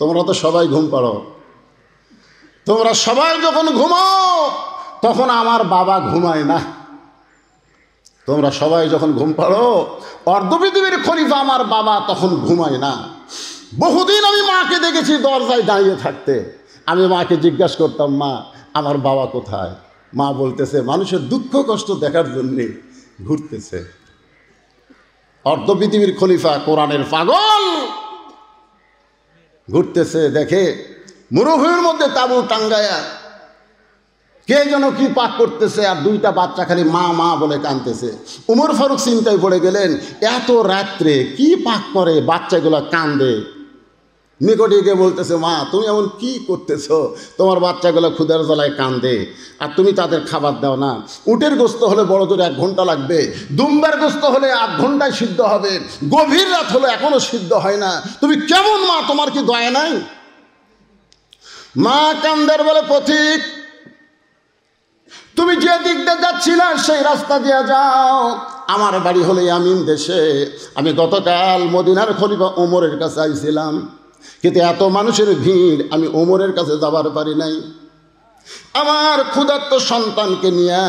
তোমরা তো সবাই ঘুম পাড়ো, তোমরা সবাই যখন ঘুমাও তখন আমার বাবা ঘুমায় না। তোমরা সবাই যখন ঘুম পাড়ো, অর্ধ পৃথিবীর খলিফা আমার বাবা তখন ঘুমায় না। বহুদিন আমি মাকে দেখেছি দরজায় দাঁড়িয়ে থাকতে। আমি মাকে জিজ্ঞাসা করতাম, মা আমার বাবা কোথায়? মা বলতেছে মানুষের দুঃখ কষ্ট দেখার জন্যে ঘুরতেছে। অর্ধ পৃথিবীর খলিফা, কোরআনের পাগল, ঘুরতেছে, দেখে মরুভূমির মধ্যে তাঁবু টাঙ্গায়া কে যেন কি পাক করতেছে, আর দুইটা বাচ্চা খালি মা মা বলে কাঁদতেছে। উমর ফারুক চিন্তায় পড়ে গেলেন, এত রাত্রে কি পাক করে, বাচ্চাগুলো কান্দে। নিকটে গিয়ে বলতেছে, মা তুমি এমন কি করতেছো? তোমার বাচ্চাগুলো ক্ষুধার জ্বালায় কান্দে আর তুমি তাদের খাবার দাও না। উটের গোস্ত হলে বড় জোর 1 ঘন্টা লাগবে, দুম্বার গোস্ত হলে 8 ঘন্টায় সিদ্ধ হবে, গভীর রাত হলে এখনো সিদ্ধ হয় না। তুমি কেমন মা, তোমার কি দয়া নাই? মা কান্দের বলে, পথিক তুমি যে দিক দিয়ে যাচ্ছিলে সেই রাস্তা দিয়ে যাও। আমার বাড়ি হলে ইয়ামিন দেশে। আমি গতকাল মদিনার খলিফা ওমরের কাছে আইছিলাম, কিন্তু এত মানুষের ভিড় আমি ওমরের কাছে যাবার পারি নাই। আমার ক্ষুধার্ত সন্তানকে নিয়ে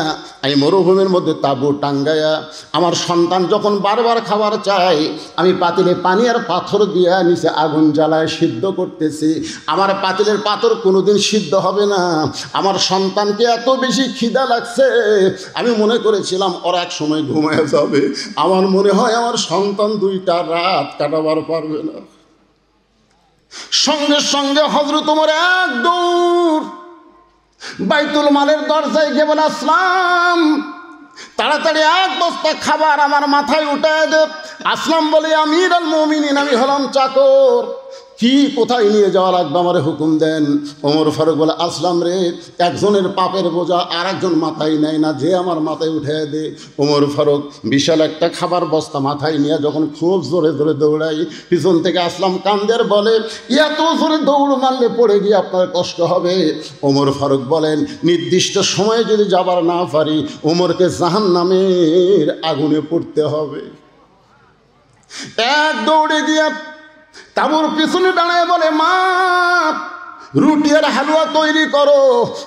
আমি মরুভূমির মধ্যে তাঁবু টাঙ্গায়া, আমার সন্তান যখন বারবার খাবার চায় আমি পাতিলে পানি আর পাথর দিয়ে নিচে আগুন জ্বালায় সিদ্ধ করতেছি। আমার পাতিলের পাথর কোনোদিন সিদ্ধ হবে না। আমার সন্তানকে এত বেশি খিদা লাগছে, আমি মনে করেছিলাম ওরা এক সময় ঘুমায় যাবে। আমার মনে হয় আমার সন্তান 2টা রাত কাটাবার পারবে না। সঙ্গে সঙ্গে হযরত ওমর এক দৌড় বাইতুল মালের দরজায় গিয়ে বলে, আসলাম তাড়াতাড়ি 1 বস্তা খাবার আমার মাথায় উঠায় দে। আসলাম বলে, আমিরুল মুমিনিন, আমি হলাম চাকর, কি কোথায় নিয়ে যাওয়া লাগবে আমারে হুকুম দেন। ওমর ফারুক বলে, আসলাম রে, একজনের পাপের বোঝা আর একজন মাথায় নেয় না, যে আমার মাথায় উঠে দে। ওমর ফারুক বিশাল একটা খাবার বস্তা মাথায় নিয়ে যখন খুব জোরে জোরে দৌড়াই, পিছন থেকে আসলাম কান্দের বলে, এত জোরে দৌড় মারলে পড়ে গিয়ে আপনার কষ্ট হবে। ওমর ফারুক বলেন, নির্দিষ্ট সময়ে যদি যাবার না পারি ওমরকে জাহান্নামের আগুনে পড়তে হবে। এক দৌড়ে গিয়ে তাঁবুর পিছনে দাঁড়ায় বলে, মা রুটি আর হালুয়া তৈরি করো।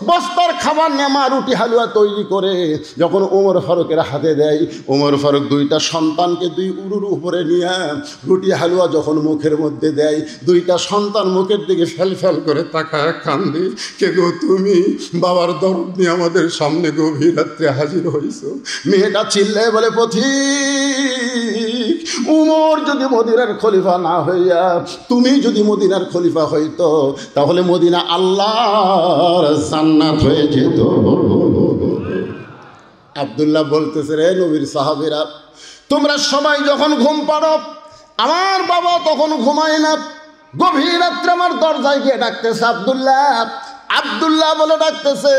বস্তার খাবার নিয়ে মা রুটি হালুয়া তৈরি করে যখন ওমর ফারুকের হাতে দেয়, ওমর ফারুক 2টা সন্তানকে 2 উরুর উপরে নিয়ে রুটি হালুয়া যখন মুখের মধ্যে দেয়, 2টা সন্তান মুখের দিকে ফেল ফেল করে তাকায় কান্দে। কে গো তুমি? বাবার দরদ নিয়ে আমাদের সামনে গভীর রাত্রে হাজির হয়েছো। মেয়েটা চিল্লায় বলে, পথিক উমর যদি মদিনার খলিফা না হইয়া তুমি যদি মদিনার খলিফা হইতো তাহলে মদিনা আল্লাহর জান্নাত হয়ে যেত। আব্দুল্লাহ বলতেছে, রে নবীর সাহাবীরা, তোমরা সবাই যখন ঘুম পাড়ো আমার বাবা তখন ঘুমায় না। গভীর রাত্রে আমার দরজায় গিয়ে ডাকতেছে, আব্দুল্লাহ আব্দুল্লাহ বলে ডাকতেছে।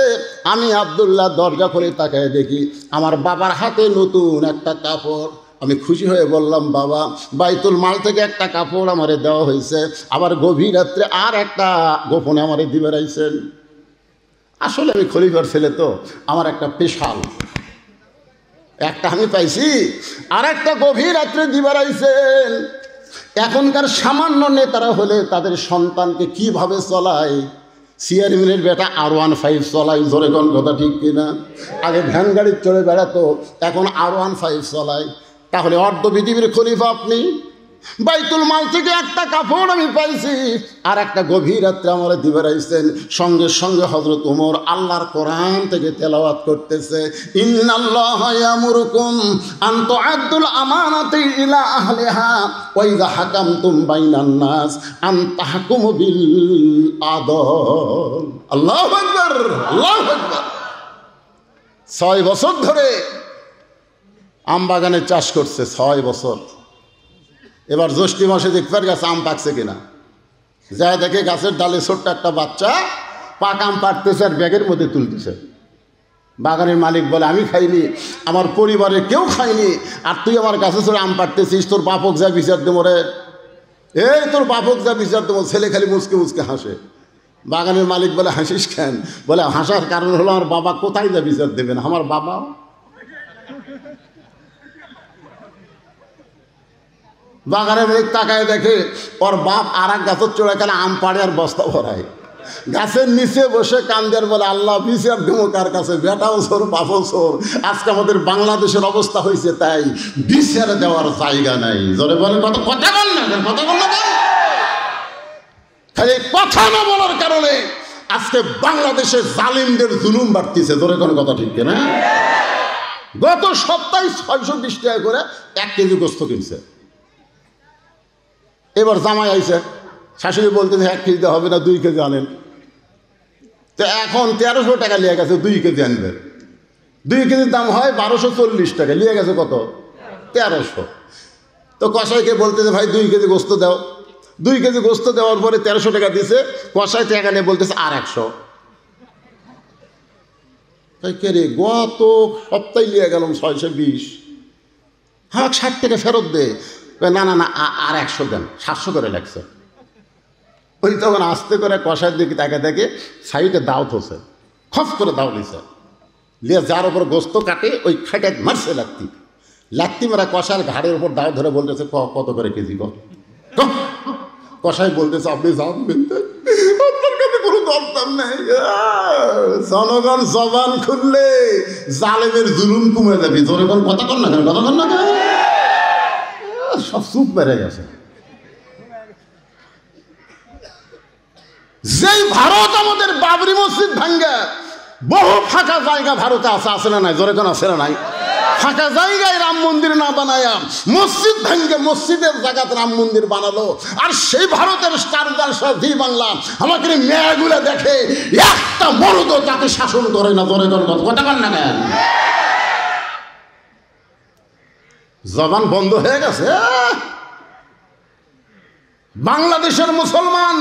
আমি আব্দুল্লাহ দরজা খুলে তাকায় দেখি আমার বাবার হাতে নতুন একটা কাপড়। আমি খুশি হয়ে বললাম, বাবা বাইতুল মাল থেকে একটা কাপড় আমারে দেওয়া হয়েছে, আবার গভীর রাত্রে আর একটা গোপনে আমারে দিবে রাইছেন। আসলে আমি খলিফার ছেলে তো, আমার একটা পেশাল একটা আমি পাইছি, আর একটা গভীর রাত্রে দিবে রাইছেন। এখনকার সামান্য নেতারা হলে তাদের সন্তানকে কিভাবে চলায়, চেয়ারম্যানের বেটা R15 চলায়, জোরে কোন কথা ঠিক কিনা? আগে ভ্যান গাড়ির চড়ে বেড়াতো, এখন R15 চলায়। তাহলে অর্ধ পৃথিবীর খলিফা আপনি। বাইতুল মাল থেকে একটা কাপড় আমি পাইছি, আর একটা গভীর রাত্রে আমার দিবে রাইছেন। সঙ্গে সঙ্গে হযরত ওমর আল্লাহর কোরআন থেকে তেলাওয়াত করতেছে, ইন্নাল্লাহা ইয়ামুরুকুম আন তুআদ্দুল আমানাতি ইলা আহলিহা ওয়া ইযা হাকামতুম বাইনান নাস আন তাহকুমু বিল আদল। আল্লাহু আকবার, আল্লাহু আকবার। 6 বছর ধরে আম বাগানে চাষ করছে, 6 বছর। এবার জ্যৈষ্ঠ মাসে দেখবার গাছে আম পাকছে কিনা, যা দেখে গাছের ডালে ছোট্ট একটা বাচ্চা পাক আম পাড়তেছে আর ব্যাগের মধ্যে তুলতেছে। বাগানের মালিক বলে, আমি খাইনি, আমার পরিবারের কেউ খায়নি, আর তুই আমার গাছে চড়ে আম পাড়তেছিস, তোর বাপক যা বিচার দেবো রে, এই তোর বাপক যা বিচার দেবো। ছেলে খালি মুচকে মুচকে হাসে। বাগানের মালিক বলে, হাসিস কেন? বলে, হাসার কারণ হলো আমার বাবা কোথায় যা বিচার দেবেন, আমার বাবা বাগানে মেঘ তাকায় দেখে ওর বাপ আর এক গাছের চোড়া খেলে আম পাড়ে আর বস্তা ভরায়, গাছের নিচে বসে কান্দের বলে আল্লাহ বিচার দেবো কার কাছে, বেটাও চোর বাপও চোর। আজকে আমাদের বাংলাদেশের অবস্থা হয়েছে তাই, বিচার দেওয়ার জায়গা নাই। জোরে বলে কত কথা বল না, কথা বল না, খালি কথা না বলার কারণে আজকে বাংলাদেশে জালিমদের জুলুম বাড়তিছে। জোরে কোনো কথা ঠিক না? গত সপ্তাহে 620 টাকা করে 1 কেজি গোস্ত কিনছে। এবার জামাই আইছে, শাশুড়ি বলতেছে 1 কেজি হবে না, 2 কেজি আনেন। তো এখন 1300 টাকা নিয়ে গেছে, 2 কেজি আনবে। 2 কেজির দাম হয় 1240 টাকা, নিয়ে গেছে কত? 1300। তো কসাইকে বলতেছে ভাই 2 কেজি গোস্ত দাও। 2 কেজি গোস্ত দেওয়ার পরে 1300 টাকা দিছে, কসাই টাকা নিয়ে বলতেছে আর 100। তাই কে রে, গত সপ্তাহে নিয়ে গেলাম 620, হ্যাঁ 60 টাকা ফেরত দে। না না না আর 100 দেন, 700 করে লাগছে। ওই তখন আস্তে করে কষার দিকে তাকে দেখে সাইডে দাও থোছে, খস করে দাও দিছে, লিয়ে যার ওপর গোস্ত কাটে ওই খাইটা মারছে লাত্তি মারা কষার ঘাড়ের উপর দাও ধরে বলতেছে কত করে কেজি কর। কষাই বলতেছে আপনি জানবেন, আপনার কাছে কোনো দরকার নেই। জনগণ জবান খুললে জালেমের জুলুম কমে যাবে। জনগণ কথা কর না কেন, কথা কর না কেন, সব চুপ বেড়ে গেছে। যেই ভারত আমাদের বাবরি মসজিদ ভাঙ্গা, বহু ফাঁকা জায়গা ভারতে আছে না নাই? জোরে কোন আছে না নাই? ফাঁকা জায়গায় রাম মন্দির না বানায়া মসজিদ ভাঙ্গে মসজিদের জায়গাতে রাম মন্দির বানালো। আর সেই ভারতের স্টারদার জি বাংলা আমাকে মেয়েগুলো দেখে, একটা মরদ তাকে শাসন করে না। জোরে কোন কথা কন না কেন? জবান বন্ধ হয়ে গেছে। বাংলাদেশের মুসলমান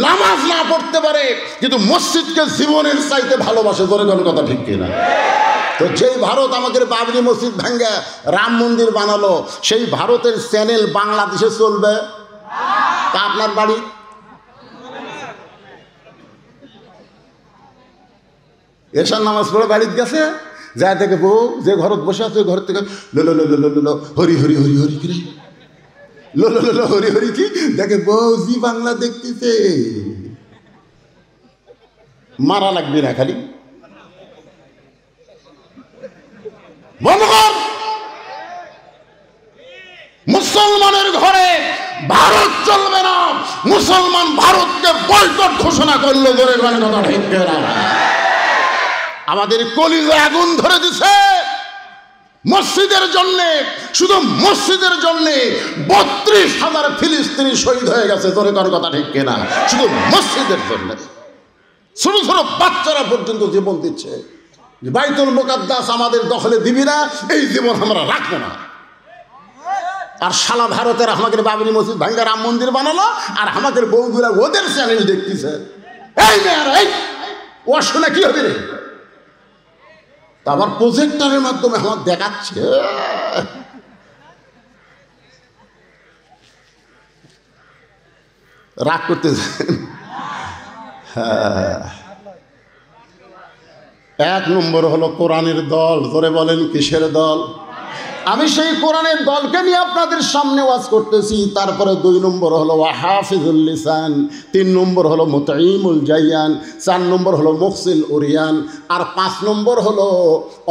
নামাজ না পড়তে পারে কিন্তু মসজিদকে জীবনের চাইতে ভালোবাসে। ধরে কোন কথা ঠিক কিনা? তো যেই ভারত আমাদের বাবরি মসজিদ ভাঙ্গা রাম মন্দির বানালো, সেই ভারতের চ্যানেল বাংলাদেশে চলবে? তা আপনার বাড়ি এশার নামাজ পড়ে বাড়িতে গেছে, যা থেকে বউ যে ঘরত বসে আছে ঘর থেকে লো লো লো লো লো লো হরি হরি হরি হরি কি লো লো লো লো হরি হরি কি দেখে বউ জি বাংলা দেখতেছে। মারা লাগবে না খালি বন্ধুগণ, মুসলমানের ঘরে ভারত চলবে না। মুসলমান ভারতকে বয়কট ঘোষণা করলো। ধরে কথা ঠিক না? আমাদের কলিজে আগুন ধরে দিছে মসজিদের জন্যে, শুধু মসজিদের জন্যে 32,000 ফিলিস্তিনি শহীদ হয়ে গেছে। ধরে কথা ঠিক কিনা? শুধু মসজিদের জন্য ছোট ছোট বাচ্চারা পর্যন্ত জীবন দিচ্ছে। বাইতুল মুকাদ্দাস আমাদের দখলে দিবি না, এই জীবন আমরা রাখবো না। আর সারা ভারতের আমাদের বাবরি মসজিদ ভাঙ্গা রাম মন্দির বানালো, আর আমাদের বউগুলা ওদের চ্যানেল দেখতেছে। এই মেয়েরা, এই ও শুনে কি হবে রে? আমার প্রজেক্টরের মাধ্যমে আমার দেখাচ্ছে। রাগ করতেছেন? হ্যাঁ, 1 নম্বর হলো কোরআনের দল। ধরে বলেন কিসের দল? আমি সেই কোরআনের দলকে নিয়ে আপনাদের সামনে ওয়াজ করতেছি। তারপরে 2 নম্বর হলো হাফিজুল লিসান, 3 নম্বর হলো মুতাইমুল জাইয়ান, 4 নম্বর হলো মুফসিল উরিয়ান, আর 5 নম্বর হলো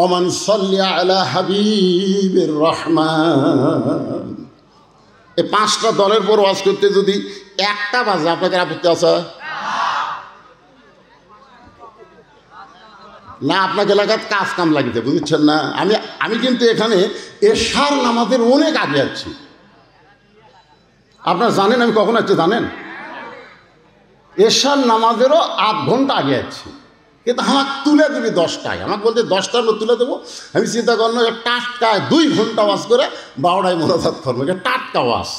ওমান সাল্লি আলা হাবিবির রহমান। এই 5টা দলের পর ওয়াজ করতে যদি 1টা বাজে আপনাদের আপত্তি আছে না? আপনাকে এলাকার কাজ কাম লাগিতে বুঝছেন না? আমি কিন্তু এখানে এশার নামাজের অনেক আগে আছি। আপনারা জানেন আমি কখন আছি জানেন? এশার নামাজেরও 8 ঘন্টা আগে আছি। কিন্তু আমাকে তুলে দেবে 10টায়। আমাকে বলতে 10টার মধ্যে তুলে দেবো। আমি চিন্তা করলাম যে টাটকায় 2 ঘন্টা ওয়াজ করে 12টায় মোনাজাত করবো। এটা টাটকা ওয়াজ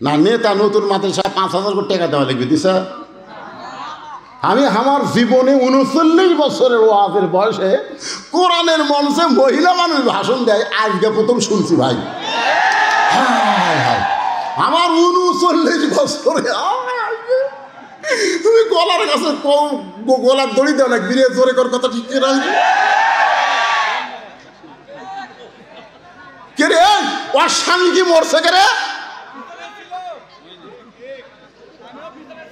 না। নেতা নতুন মাদ্রাসা 5,000 করে টাকা দেওয়া লাগবে দিশা। আমি আমার জীবনে 39 বছরের ওয়াজের বয়সে কোরআনের মঞ্চে মহিলা মানুষ ভাষণ দেয় আজকে প্রথম শুনছি ভাই। আমার 39 বছরে তুমি গলার কাছে গলার দড়ি দেওয়া লাগবি রে। জোরে কর কথা ঠিক না? কে রে ওর স্বামী কি মরছে কে রে?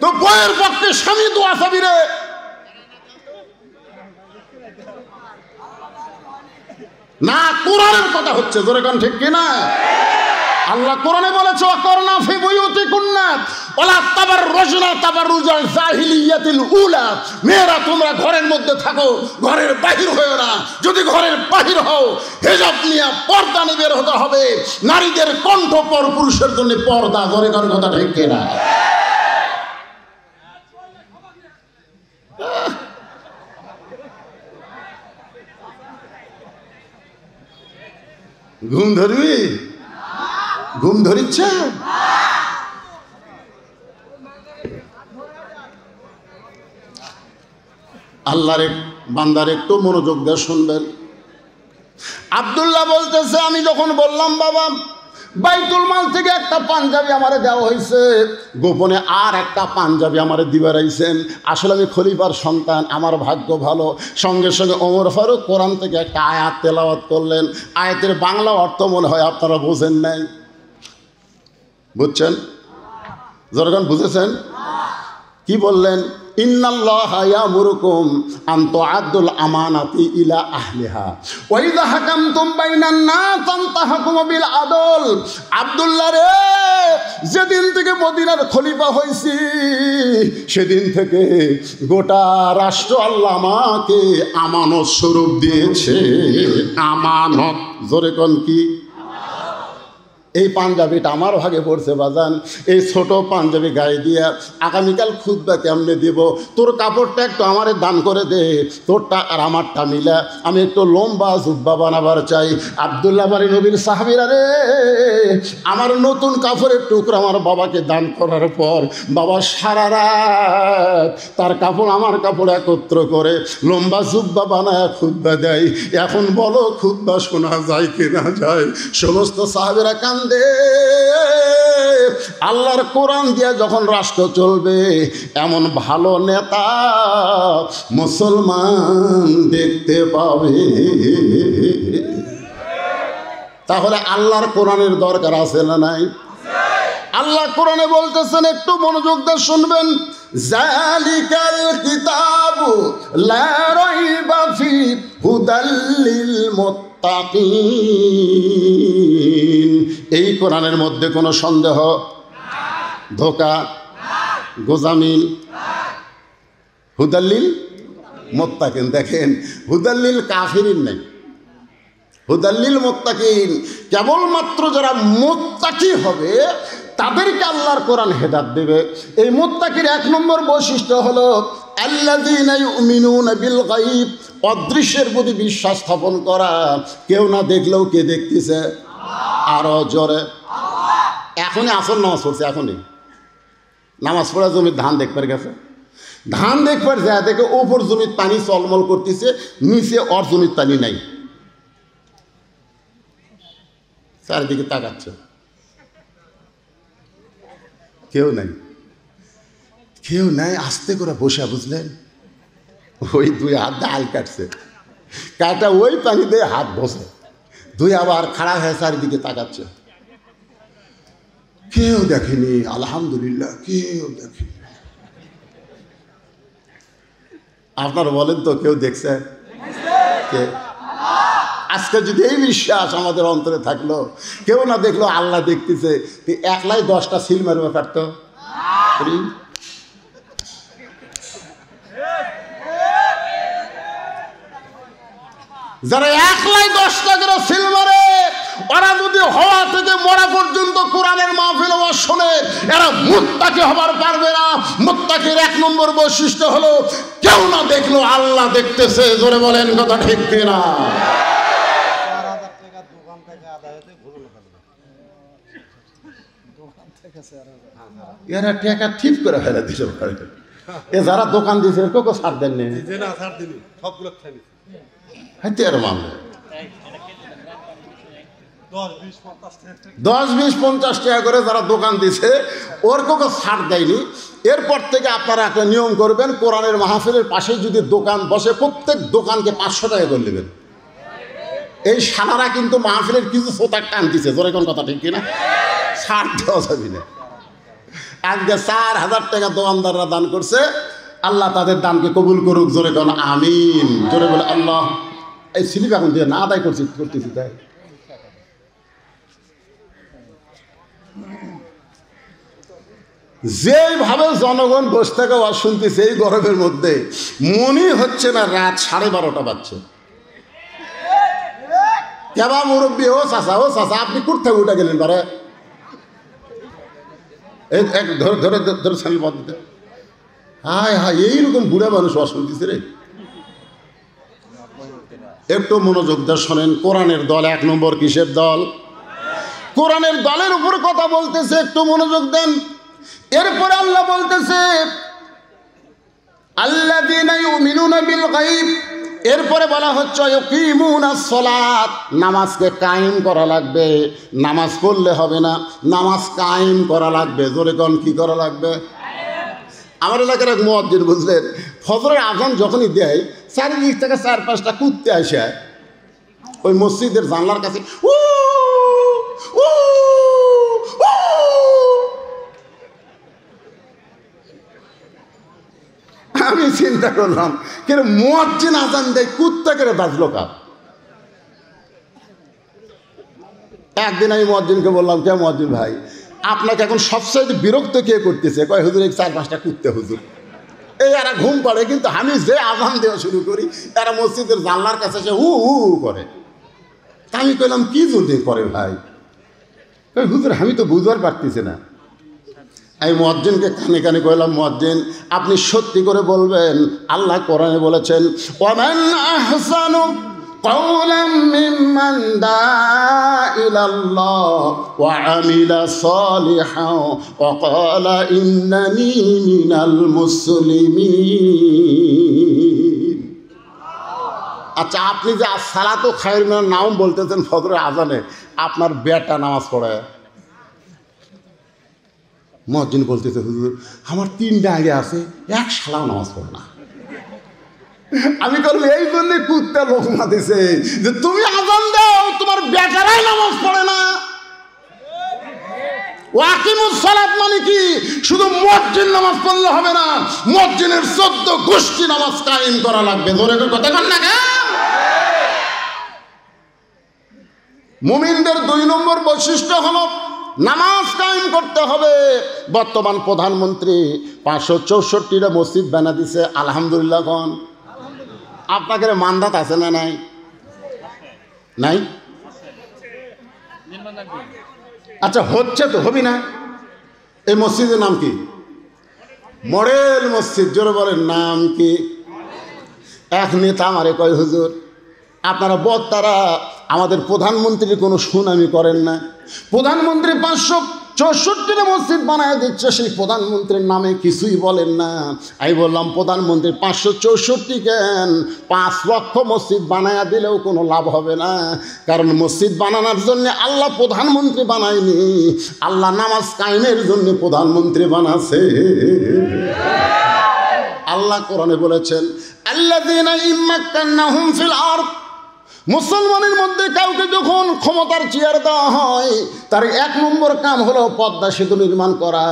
তো বইয়ের পক্ষে স্বামী দোয়া চাবি রে? না, কোরআনের কথা হচ্ছে, জোরে কান ঠিক কিনা? আল্লাহ কোরআনে বলেছে ওয়াকরনা ফি বুয়ুতিকুন্না ওয়ালা তাবাররুজনা তাবাররুজাল জাহিলিয়াতিল উলা, মেয়েরা তোমরা ঘরের মধ্যে থাকো, ঘরের বাহির হয়ো না। যদি ঘরের বাহির হও হিজাব নিয়ে পর্দা নিয়ে বের হতে হবে। নারীদের কণ্ঠ পর পুরুষের জন্য পর্দা, জোরে কান কথা ঠিক কিনা? ঘুম ধরবি? ঘুম ধরিচ্ছে? আল্লাহর বান্দার একটু মনোযোগ দিয়ে শুনবেন। আব্দুল্লাহ বলতেছে, আমি যখন বললাম বাবা বাইতুল মাল থেকে একটা পাঞ্জাবি আমারে দেওয়া হয়েছে, গোপনে আর একটা পাঞ্জাবি আমারে দিবার আইছেন। আসলে আমি খলিফার সন্তান, আমার ভাগ্য ভালো। সঙ্গে সঙ্গে ওমর ফারুক কোরআন থেকে একটা আয়াত তেলাওয়াত করলেন। আয়াতের বাংলা অর্থ মনে হয় আপনারা বোঝেন নাই, বুঝছেন? যখন বুঝেছেন কি বললেন? ইন্নাল্লাহা ইয়ামুরুকুম আন তুআদ্দুল আমানাতি ইলা আহলিহা ওয়া ইযা হাকামতুম বাইনান নাস আন তাহকুমু বিল আদল। আব্দুল্লাহ রে, যেদিন থেকে মদিনার খলিফা হইছি সেদিন থেকে গোটা রাষ্ট্র আল্লাহ আমাকে আমানত স্বরূপ দিয়েছে। আমানত, জোরে কোন কি? এই পাঞ্জাবিটা আমার ভাগে পড়ছে বাজান। এই ছোট পাঞ্জাবি গায়ে দিয়া আগামীকাল খুতবা কেমনে দিব? তোর কাপড়টা একটু আমারে দান করে দে, তোরটা আর আমারটা মিলা আমি একটু লম্বা জুব্বা বানাবার চাই। আব্দুল্লাহ বাড়ি নবীর সাহাবীরা রে, আমার নতুন কাপড়ের টুকরা আমার বাবাকে দান করার পর বাবা সারা রাত তার কাপড় আমার কাপড় একত্র করে লম্বা জুব্বা বানায় খুতবা দেয়। এখন বলো খুতবা শোনা যায় কি না যায়? সমস্ত সাহাবীরা কান্দে। আল্লাহর কোরআন দিয়ে যখন রাষ্ট্র চলবে, এমন ভালো নেতা মুসলমান দেখতে পাবে। তাহলে আল্লাহর কোরআনের দরকার আছে না নাই? আল্লাহ কোরআনে বলতেছেন, একটু মনোযোগ দিয়ে শুনবেন। জালিকাল কিতাবু লা রাইবা ফি হুদাল লিল মুত্তাকিন। এই কোরআনের মধ্যে কোনো সন্দেহ, ধোকা, গোজামিল, হুদাল্লিল মুত্তাকিন। দেখেন, হুদাল্লিল কাফিরিন নাই, হুদাল্লিল মুত্তাকিন। কেবলমাত্র যারা মুত্তাকি হবে তাদেরকে আল্লাহর কোরআন হেদায়েত দেবে। এই মুত্তাকির এক নম্বর বৈশিষ্ট্য হলো আল্লাযীনা ইউমিনুনা বিল গায়ব, অদৃশ্যের প্রতি বিশ্বাস স্থাপন করা। কেউ না দেখলেও কে দেখতেছে? আরো জোরে। এখনই আসল নামাজ পড়ছে, এখনই নামাজ পড়া জমির ধান দেখবার গেছে, ধান দেখবার যায় দেখে ওপর জমির পানি চলমল করতেছে, নিচে ওর জমির পানি নাই। চারিদিকে তাকাচ্ছে, কেউ নাই, কেউ নাই। আস্তে করে বসে, বুঝলেন, ওই দুই হাত দিয়ে আল কাটছে, কাটা ওই পানি দিয়ে হাত বসে, দুই আবার খাড়া হয়ে চারিদিকে তাকাচ্ছে। কেউ দেখেনি, আলহামদুলিল্লাহ, কেউ দেখেনি। আপনারা বলেন তো, কেউ দেখছে? কে? আজকে যদি এই বিশ্বাস আমাদের অন্তরে থাকলো, কেউ না দেখলো আল্লাহ দেখতেছে, একলাই 10টা সিল মারবে পারত? যারা একলাই 10টা করে সিল মারে, ওরা যদি হওয়া থেকে মরা পর্যন্ত কোরআনের মাহফিল ওয়াজ শোনে, এরা মুত্তাকি হবার পারবে না। মুত্তাকির এক নম্বর বৈশিষ্ট্য হলো কেউ না দেখলো আল্লাহ দেখতেছে। জোরে বলেন, কথা ঠিক কিনা? এরা টাকা ঠিক করে ফেলে দিল। এ যারা দোকান দিয়েছে এরকম ছাড় দেন নি, 10-20-50 টাকা করে যারা দোকান দিছে ওর কাউকে ছাড় দেয়নি। এরপর থেকে আপনারা একটা নিয়ম করবেন, কোরআনের মাহফিলের পাশে যদি দোকান বসে প্রত্যেক দোকানকে 500 টাকা করে নেবেন। এই সালারা কিন্তু মাহফিলের কিছু সোতার টানতেছে, জোরে কোন কথা ঠিক কিনা? ছাড় দেওয়া যাবি না। আজকে 4,000 টাকা দোকানদাররা দান করছে, আল্লাহ তাদের দানকে কবুল করুক, জোরে কোন আমিন। জোরে বলে আল্লাহ। এই স্লিপ এখন দিয়ে না আদায় করতেছি তাই। যেভাবে জনগণ বসে থেকে ওয়াজ শুনতেছে এই গরমের মধ্যে, মনই হচ্ছে না রাত 12:30 বাজছে। কেবা মুরব্বী, ও চাচা আপনি কোথা থেকে উঠে গেলেন? ধরে ধরে ধরে ধরে সামিল পদ্ধতি। হায় হায়, এইরকম বুড়া মানুষ ওয়াজ শুনতেছে রে। একটু মনোযোগ দিয়ে শোনেন। কোরআনের দল 1 নম্বর কিসের দল? কোরআনের দলের উপর কথা বলতেছে, একটু মনোযোগ দেন। এরপরে আল্লাহ বলতেছে আল্লাযীনা ইউমিনুনা বিল গায়ব। এরপরে বলা হচ্ছে ইউকিমুনাস সালাত, নামাজকে কায়েম করা লাগবে। নামাজ পড়লে হবে না, নামাজ কায়েম করা লাগবে। জোরে কোন কি করা লাগবে? আমার এলাকার এক মুয়াজ্জিন, বুঝলেন, ফজরের আজান যখনই দেয় চারিদিক থেকে 4-5টা কুত্তে আসে ওই মসজিদের জানলার কাছে উ উ উ। আমি চিন্তা করলাম, কিন্তু মুয়াজ্জিন আজান দেয়, কুত্তা করে বাজলো কাপ। একদিন আমি মুয়াজ্জিনকে বললাম, কে মুয়াজ্জিন ভাই, আপনাকে এখন সবচেয়ে বিরক্ত কে করতেছে? কয় হুজুর, এই 4-5টা কুত্তে হুজুর। এই এরা ঘুম পাড়ে, কিন্তু আমি যে আজান দেওয়া শুরু করি এরা মসজিদের জানলার কাছে এসে হু হু করে। তা আমি কইলাম, কি যদি করে ভাই? কই হুজুর, আমি তো বুঝবার পারতেছি না। আমি মুয়াজ্জিনকে কানে কানে কইলাম, মুয়াজ্জিন আপনি সত্যি করে বলবেন, আল্লাহ কোরআনে বলেছেন ওয়ামান আহসানু কাওলাম মিম্মান দাআ ইলাল্লাহ ওয়া আমিলা সালিহান ওয়া ক্বালা ইন্নানী মিনাল মুসলিমিন। আচ্ছা, আপনি যে সালাতু খায়রুন মিনান নাওম বলতেছেন ফজরের আজানে, আপনার বেটা নামাজ পড়ে? মুয়াজ্জিন বলতেছে, হুজুর আমার 3টা আগে আছে, এক শালাও নামাজ পড়ে না। আমি বললাম, এই জন্য কুত্তা লোকমা দিছে যে তুমি আজান দাও, তোমার বেটারাই নামাজ পড়ে না। ওয়াকিমুস সালাত মানে কি? শুধু মুয়াজ্জিন নামাজ পড়লে হবে না, মুয়াজ্জিনের 14 গোষ্ঠী নামাজ কায়েম করা লাগবে। ধরে কথা কন না কেন? মুমিনদের 2 নম্বর বৈশিষ্ট্য হলো নামাজ কায়েম করতে হবে। বর্তমান প্রধানমন্ত্রী 564টা মসজিদ বানা দিছে, আলহামদুলিল্লাহ কোন? আপনাকে মান্দাত আছে না নাই? নাই? আচ্ছা, হচ্ছে তো, হবি না? এই মসজিদের নাম কি? মডেল মসজিদ। জোরে বলেন, নাম কি? এক নেতা আমারে কয়, হুজুর আপনারা বক্তারা আমাদের প্রধানমন্ত্রীর কোনো সুনামি করেন না। প্রধানমন্ত্রী 564টা মসজিদ বানায় দিচ্ছে, সেই প্রধানমন্ত্রীর নামে কিছুই বলেন না। আমি বললাম, প্রধানমন্ত্রী 564 কেন, 5 লক্ষ মসজিদ বানায় দিলেও কোনো লাভ হবে না। কারণ মসজিদ বানানোর জন্য আল্লাহ প্রধানমন্ত্রী বানায়নি, আল্লাহ নামাজ কায়েমের জন্য প্রধানমন্ত্রী বানাছে। আল্লাহ কোরআনে বলেছেন আল্লাযীনা ইম্মাক্কান্নাহুম ফিল আরদ। মুসলমানের মধ্যে কাউকে যখন ক্ষমতার চেয়ার দেওয়া হয়, তার 1 নম্বর কাম হলো পদ্মা সেতু নির্মাণ করা,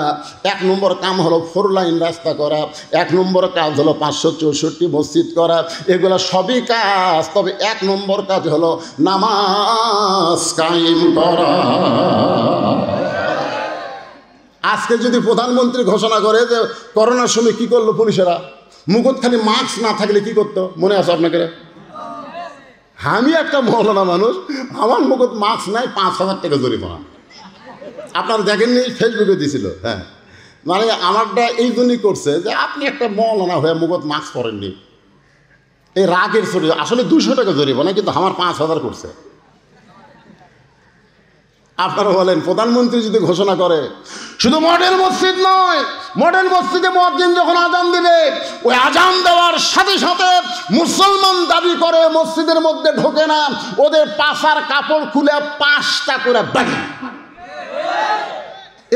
1 নম্বর কাম হলো 4 লাইন রাস্তা করা, 1 নম্বর কাজ হলো 564 মসজিদ করা। এগুলো সবই কাজ, তবে 1 নম্বর কাজ হলো নামাজ কায়েম করা। আজকে যদি প্রধানমন্ত্রী ঘোষণা করে যে করোনার সময় কি করলো পুলিশেরা, মুখত খালি মাস্ক না থাকলে কি করতো মনে আছে আপনাকে? আমি একটা মৌলানা মানুষ, আমার মুখত মাস্ক নাই, 5,000 টাকা জরিমানা। আপনারা দেখেননি, ফেসবুকে দিয়েছিল। হ্যাঁ, মানে আমারটা এই জন্যই করছে যে আপনি একটা মৌলানা হয়ে মুখত মাস্ক পরেননি, এই রাগের ছড়ি। আসলে 200 টাকা জরিমানা, কিন্তু আমার 5,000 করছে। আপনারা বলেন, প্রধানমন্ত্রী যদি ঘোষণা করে, শুধু মডেল মসজিদ নয়, মডেল মসজিদে মুয়াজ্জিন যখন আজান দিবে, ওই আজান দেওয়ার সাথে সাথে মুসলমান দাবি করে মসজিদের মধ্যে ঢোকে না, ওদের পাছার কাপড় খুলে 5টা করে বাড়ি।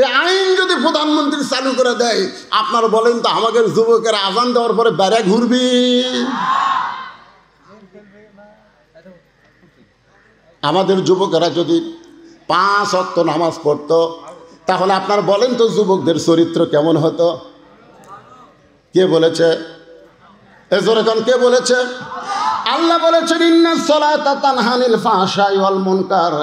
এই আইন যদি প্রধানমন্ত্রী চালু করে দেয়, আপনারা বলেন তো আমাদের যুবকের আজান দেওয়ার পরে বেড়ে ঘুরবি? আমাদের যুবকেরা যদি 5 ওয়াক্ত নামাজ পড়তো, তাহলে আপনার বলেন তো যুবকদের চরিত্র কেমন হতো? কে বলেছে? এজোরেখন কে বলেছে? আল্লাহ বলেছেন ইন্নাস সালাতা তানহা আনিল ফাহশাই ওয়াল মুনকার।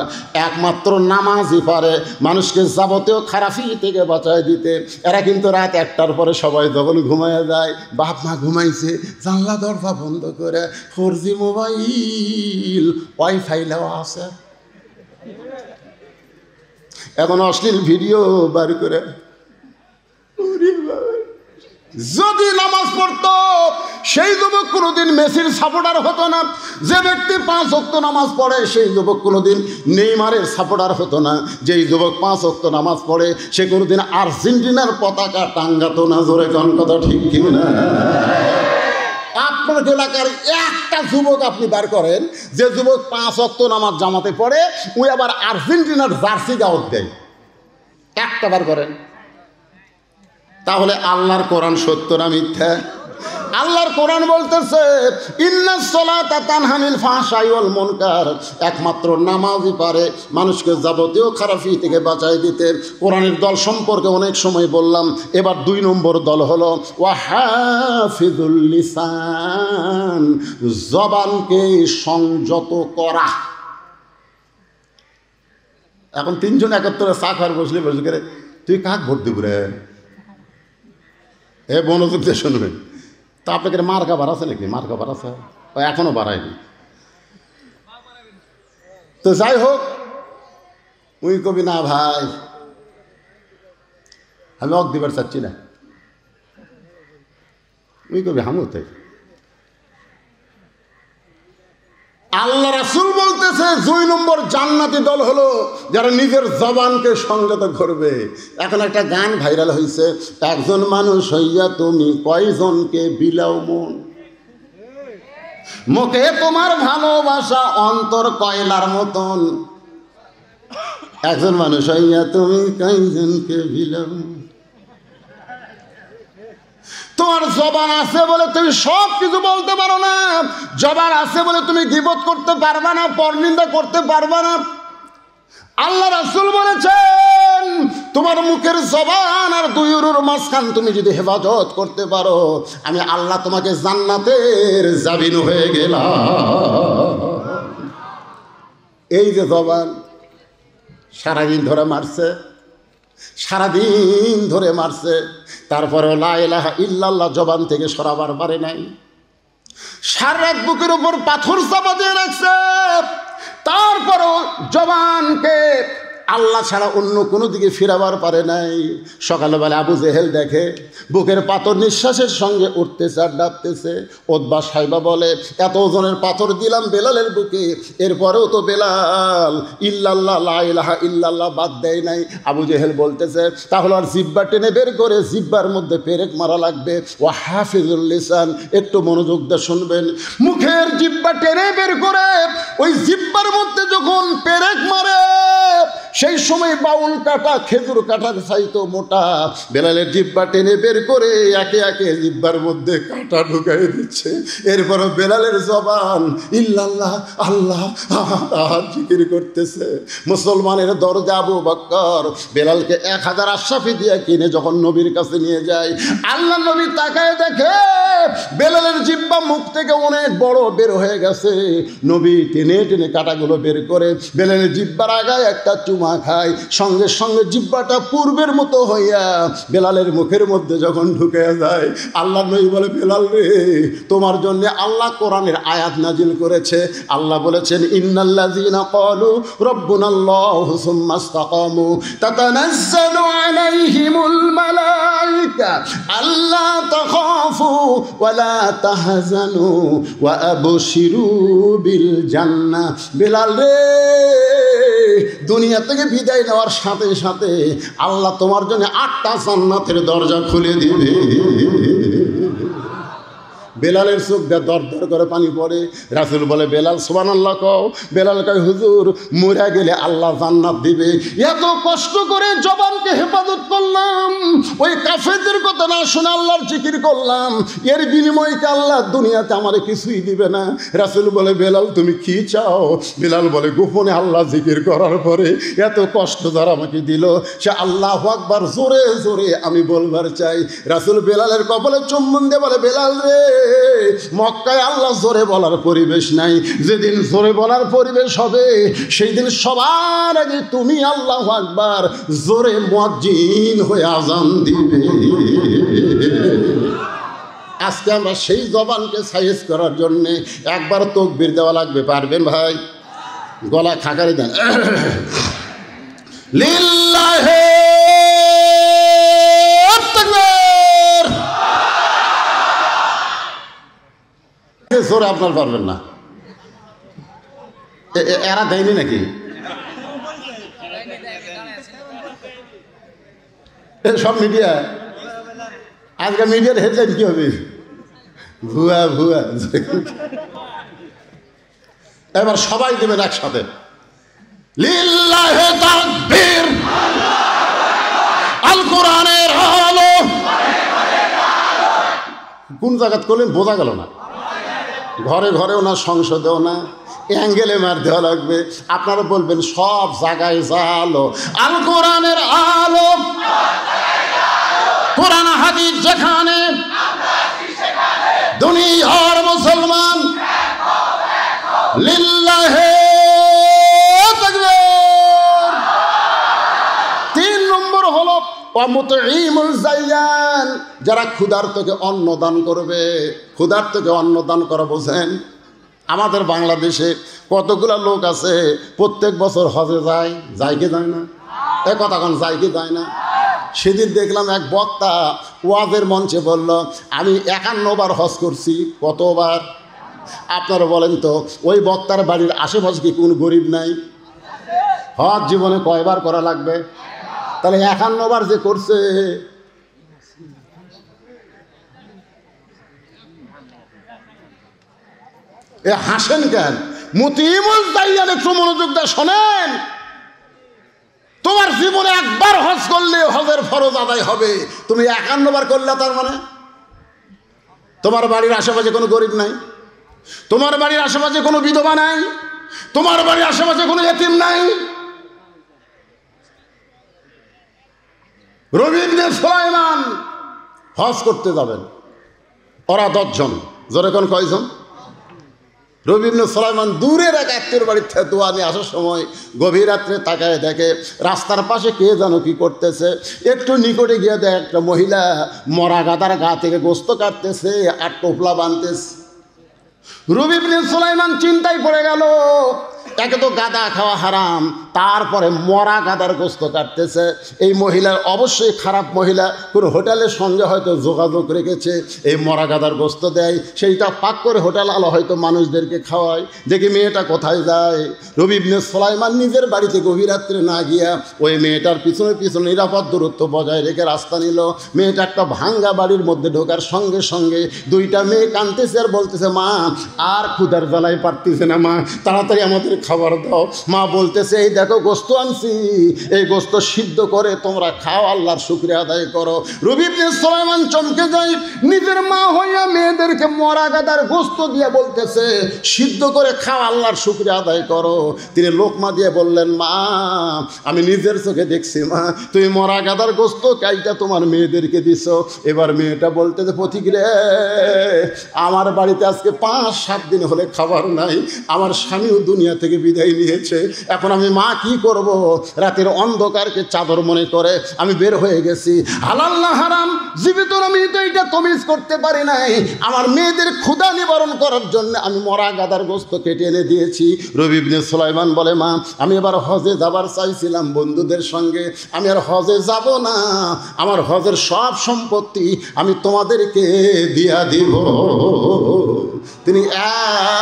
একমাত্র নামাজই পারে মানুষকে যাবতীয় খারাপি থেকে বাঁচায় দিতে। এরা কিন্তু রাত 1টার পরে সবাই যখন ঘুমায় যায়, বাপ মা ঘুমাইছে, জানলা দরজা বন্ধ করে 4G মোবাইল ওয়াইফাই দেওয়া আছে, এখন অশ্লীল ভিডিও বার করে। যদি নামাজ পড়তো সেই যুবক কোনোদিন মেসির সাপোর্টার হতো না। যে ব্যক্তি 5 ওয়াক্ত নামাজ পড়ে সেই যুবক কোনোদিন নেইমারের সাপোর্টার হতো না। যেই যুবক 5 ওয়াক্ত নামাজ পড়ে সে কোনোদিন আর্জেন্টিনার পতাকা টাঙ্গাতো না। জোরে কোন কথা ঠিক কি না? আপনার এলাকার একটা যুবক আপনি বার করেন যে যুবক 5 ওয়াক্ত নামাজ জামাতে পড়ে, ওই আবার আর্জেন্টিনার জার্সি গাউট দেয়, একটা বার করেন। তাহলে আল্লাহর কোরআন সত্য না মিথ্যা? আল্লাহর কোরআন বলতেছে ইন্নাস সালাতা তানহা আনিল ফাহশাই ওয়াল মুনকার। একমাত্র নামাজই পারে মানুষকে যাবতীয় খারাপি থেকে বাঁচাই দিতে। কোরআনের দল সম্পর্কে অনেক সময় বললাম, এবার 2 নম্বর দল হলো ওয়া হাফিজুল লিসান, জবানকে সংযত করা। এখন 3 জন একত্রে চা খাওয়ার বসলে বসে করে তুই কাক ভোট দিব রে, এ মনোযোগ দিয়ে শুনবেন। তা আপনাকে মার্কা বাড়াছে নাকি? মার্কা বাড়াছে এখনো বাড়ায়নি। তো যাই হোক, উই কবি না ভাই আমি অক দিবার চাচ্ছি না, উই কবি হামুতে। আল্লাহ রাসূল বলতেছে 2 নম্বর জান্নাতি দল হলো যারা নিজের জবানকে সংযত করবে। এখন একটা গান ভাইরাল হয়েছে, একজন মানুষ হইয়া তুমি কয়জনকে বিলাও মন, মুখে তোমার ভালোবাসা অন্তর কয়লার মতন। একজন মানুষ হইয়া তুমি কয়জনকে বিলাও। তোমার জবান আছে বলে তুমি সব কিছু বলতে পারো না, জবান আছে বলে তুমি গীবত করতে পারবা না, পরনিন্দা করতে পারবা না। আল্লাহ রাসূল বলেছেন তোমার মুখের জবান আর 2 উরুর মাঝখান তুমি যদি হেফাজত করতে পারো, আমি আল্লাহ তোমাকে জান্নাতের জামিন হয়ে গেলাম। এই যে জবান সারাদিন ধরে মারছে, সারাদিন ধরে মারছে, তারপরেও লা ইলাহা ইল্লাল্লাহ জবান থেকে সরাবার পারে নাই। সারা রাত বুকের উপর পাথর চাপা দিয়ে রাখছে, তারপরও জবানকে আল্লাহ ছাড়া অন্য কোনো দিকে ফিরাবার পারে নাই। সকালবেলা আবু জেহেল দেখে বুকের পাথর নিঃশ্বাসের সঙ্গে উঠতেছে আর ডাবতেছে। ওতবা সাইবা বলে এত ওজনের পাথর দিলাম বেলালের বুকে, এরপরেও তো বেলাল ইল্লাল্লাহ লা ইলাহা ইল্লাল্লাহ বাদ দেয় নাই। আবু জেহেল বলতেছে তাহলে আর জিব্বা টেনে বের করে জিব্বার মধ্যে পেরেক মারা লাগবে। ও হাফিজুল লিসান, একটু মনোযোগ দিয়ে শুনবেন। মুখের জিব্বা টেনে বের করে ওই জিব্বার মধ্যে যখন পেরেক মারে, সেই সময় বাউল কাটা খেজুর কাটার চাইতো মোটা। বেলালের জিব্বা টেনে বের করে একে একে জিব্বার মধ্যে কাটা ঢুকাই দিচ্ছে। এরপরও বেলালের জবান ইল্লাল্লাহ আল্লাহ জিকির করতেছে। মুসলমানের দরজা আবু বকর বেলালকে 1000 আশরাফি দিয়ে কিনে যখন নবীর কাছে নিয়ে যায়, আল্লাহ নবী তাকায় দেখে বেলালের জিব্বা মুখ থেকে অনেক বড় বের হয়ে গেছে। নবী টেনে টেনে কাটাগুলো বের করে বেলালের জিব্বার আগায় একটা চুমা খায়। সঙ্গে সঙ্গে জিব্বাটা পূর্বের মতো হইয়া বেলালের মুখের মধ্যে যখন ঢুকে যায়, আল্লাহ নবী বলে বেলাল রে, তোমার জন্য আল্লাহ কোরআনের আয়াত নাজিল করেছে। আল্লাহ বলেছেন ইন্নাল্লাযীনা ক্বালু রাব্বুনাল্লাহু সুম্মা ইসতাকামু তাতানাজ্জালু আলাইহিমুল মালায়েকা আল্লা তাখাফু ওয়া লা তাহজানু ওয়া আবশিরু বিল জান্নাহ। বেলাল রে, দুনিয়া থেকে বিদায় নেওয়ার সাথে সাথে আল্লাহ তোমার জন্য 8টা জান্নাতের দরজা খুলে দিবে। বেলালের চোখ দিয়ে দর দর করে পানি পড়ে। রাসূল বলে বেলাল সুবহানাল্লাহ কও। বেলাল কয় হুজুর মরে গেলে আল্লাহ জান্নাত দিবে, এত কষ্ট করে জবানকে হেফাজত করলাম, ওই কাফেরদের কথা না শুনে আল্লাহর জিকির করলাম, এর বিনিময়ে কি আল্লাহ দুনিয়াতে আমার কিছুই দিবে না? রাসূল বলে, বেলাল তুমি কি চাও? বেলাল বলে, গোপনে আল্লাহ জিকির করার পরে এত কষ্ট যারা আমাকে দিল, সে আল্লাহু আকবার জোরে জোরে আমি বলবার চাই। রাসূল বেলালের কপালে চুম্বন দিয়ে বলে, বেলাল রে, মক্কায় আল্লাহ জোরে বলার পরিবেশ নাই, যেদিন জোরে বলার পরিবেশ হবে সেই দিন সবার আগে তুমি আল্লাহু আকবার জোরে মুয়াজ্জিন হয়ে আযান দিবে। আজকে আমরা সেই জবানকে সাইজ করার জন্য একবার তাকবীর দেওয়া লাগবে। পারবেন ভাই? গলা খাকারি দেন। লিল্লাহি তাকবীর। জোরে আপনার পারবেন না, এরা দেয়নি নাকি? সব মিডিয়া, আজকে মিডিয়ার হেডলাইন কি হবে? ভুয়া ভুয়া। এবার সবাই দেবেন একসাথে, লিল্লাহি তাকবীর। আল কোরআনের আলো। কোন জায়গাত করলেন বোঝা গেল না। ঘরে ঘরেও না, সংসদেও না, অ্যাঙ্গেলে মার দেওয়া লাগবে। আপনারা বলবেন সব জায়গায় জালো। আল কোরআনের আলো, কোরআন হাদিস যেখানে, দুনিয়ার মুসলমান লিল্লাহি তাকবীর। 3 নম্বর হলো ওয়ামুতঈমুল জায়ান, যারা ক্ষুধার্তকে অন্ন দান করবে। ক্ষুধার্তকে অন্ন দান করা বোঝেন? আমাদের বাংলাদেশে কতগুলো লোক আছে প্রত্যেক বছর হজে যায়, যায় কি যায় না? এ কথা কোন যায় কি যায় না? সেদিন দেখলাম এক বক্তা ওয়াজের মঞ্চে বলল, আমি 51 বার হজ করছি। কতবার? আপনারা বলেন তো, ওই বক্তার বাড়ির আশেপাশে কি কোনো গরিব নাই? হজ জীবনে কয়বার করা লাগবে? তাহলে 51 বার যে করছে, এ হাসেন কেন? মুতিমুল জাইয়ান, একটু মনোযোগ দিয়ে শোনেন। তোমার জীবনে একবার হজ করলে হজের ফরজ আদায় হবে। তুমি 51 বার করলে তার মানে? তোমার বাড়ির আশেপাশে কোনো গরিব নাই, তোমার বাড়ির আশেপাশে কোনো বিধবা নাই, তোমার বাড়ির আশেপাশে কোনো এতিম নাই। রবি ইবনে সুলাইমান হজ করতে যাবেন, ওরা 10 জন। জোরে কোন কয়জন? রবি ইবনে সুলাইমান দূরের এক আত্মীয়র বাড়ির থেকে দোয়া নিয়ে আসার সময় গভীর রাত্রে তাকায় দেখে রাস্তার পাশে কে যেন কি করতেছে। একটু নিকটে গিয়ে দেখে একটা মহিলা মরা গাদার গা থেকে গোস্ত কাটতেছে আর টোপলা বাঁধতেছে। রবি ইবনে সুলাইমান চিন্তায় পড়ে গেল, একে তো গাদা খাওয়া হারাম, তারপরে মরা গাদার গোস্ত কাটতেছে। এই মহিলার অবশ্যই খারাপ মহিলা, কোনো হোটেলের সঙ্গে হয়তো যোগাযোগ রেখেছে, এই মরা গাদার গোস্ত দেয়, সেইটা পাক করে হোটেল আলো হয়তো মানুষদেরকে খাওয়ায়। দেখি মেয়েটা কোথায় যায়। রবি ইবনে সুলাইমান নিজের বাড়িতে গভীর রাত্রে না গিয়া ওই মেয়েটার পিছনে পিছনে নিরাপদ দূরত্ব বজায় রেখে রাস্তা নিল। মেয়েটা একটা ভাঙ্গা বাড়ির মধ্যে ঢোকার সঙ্গে সঙ্গে 2টা মেয়ে কাঁদতেছে আর বলতেছে, মা আর ক্ষুধার জ্বালায় পারতেছে না, মা তাড়াতাড়ি আমাদের খাবার দাও। মা বলতেছে, এই দেখো গোস্ত আনছি, এই গোস্ত সিদ্ধ করে তোমরা খাও, আল্লাহর শুকরিয়া আদায় করো। রবি ইবনে সুলাইমান চমকে যায়, নিজের মা হইয়া মেয়েদেরকে মরা গাদার গোস্ত দিয়ে বলতেছে সিদ্ধ করে খাও, আল্লাহর শুকরিয়া আদায় করো। তিনি লোকমা দিয়ে বললেন, মা আমি নিজের চোখে দেখছি, মা তুমি মরা গাদার গোস্ত কাইটা তোমার মেয়েদেরকে দিছো। এবার মেয়েটা বলতেছে, পথিক রে, আমার বাড়িতে আজকে 5-7 দিন হলে খাবার নাই, আমার স্বামীও দুনিয়া থেকে বিদায় নিয়েছে, এখন আমি মা কি করব? রাতের অন্ধকারকে চাদর মনে করে আমি বের হয়ে গেছি। হালাল না হারাম, জীবিত আমি তো এটা তমিজ করতে পারি নাই। আমার মেয়েদের ক্ষুধা নিবারণ করার জন্য আমি মরা গাদার গোস্ত কেটে এনে দিয়েছি। রবি ইবনে সুলাইমান বলে, মা আমি এবার হজে যাবার চাইছিলাম বন্ধুদের সঙ্গে, আমি আর হজে যাব না, আমার হজের সব সম্পত্তি আমি তোমাদেরকে দিয়া দিব। তিনি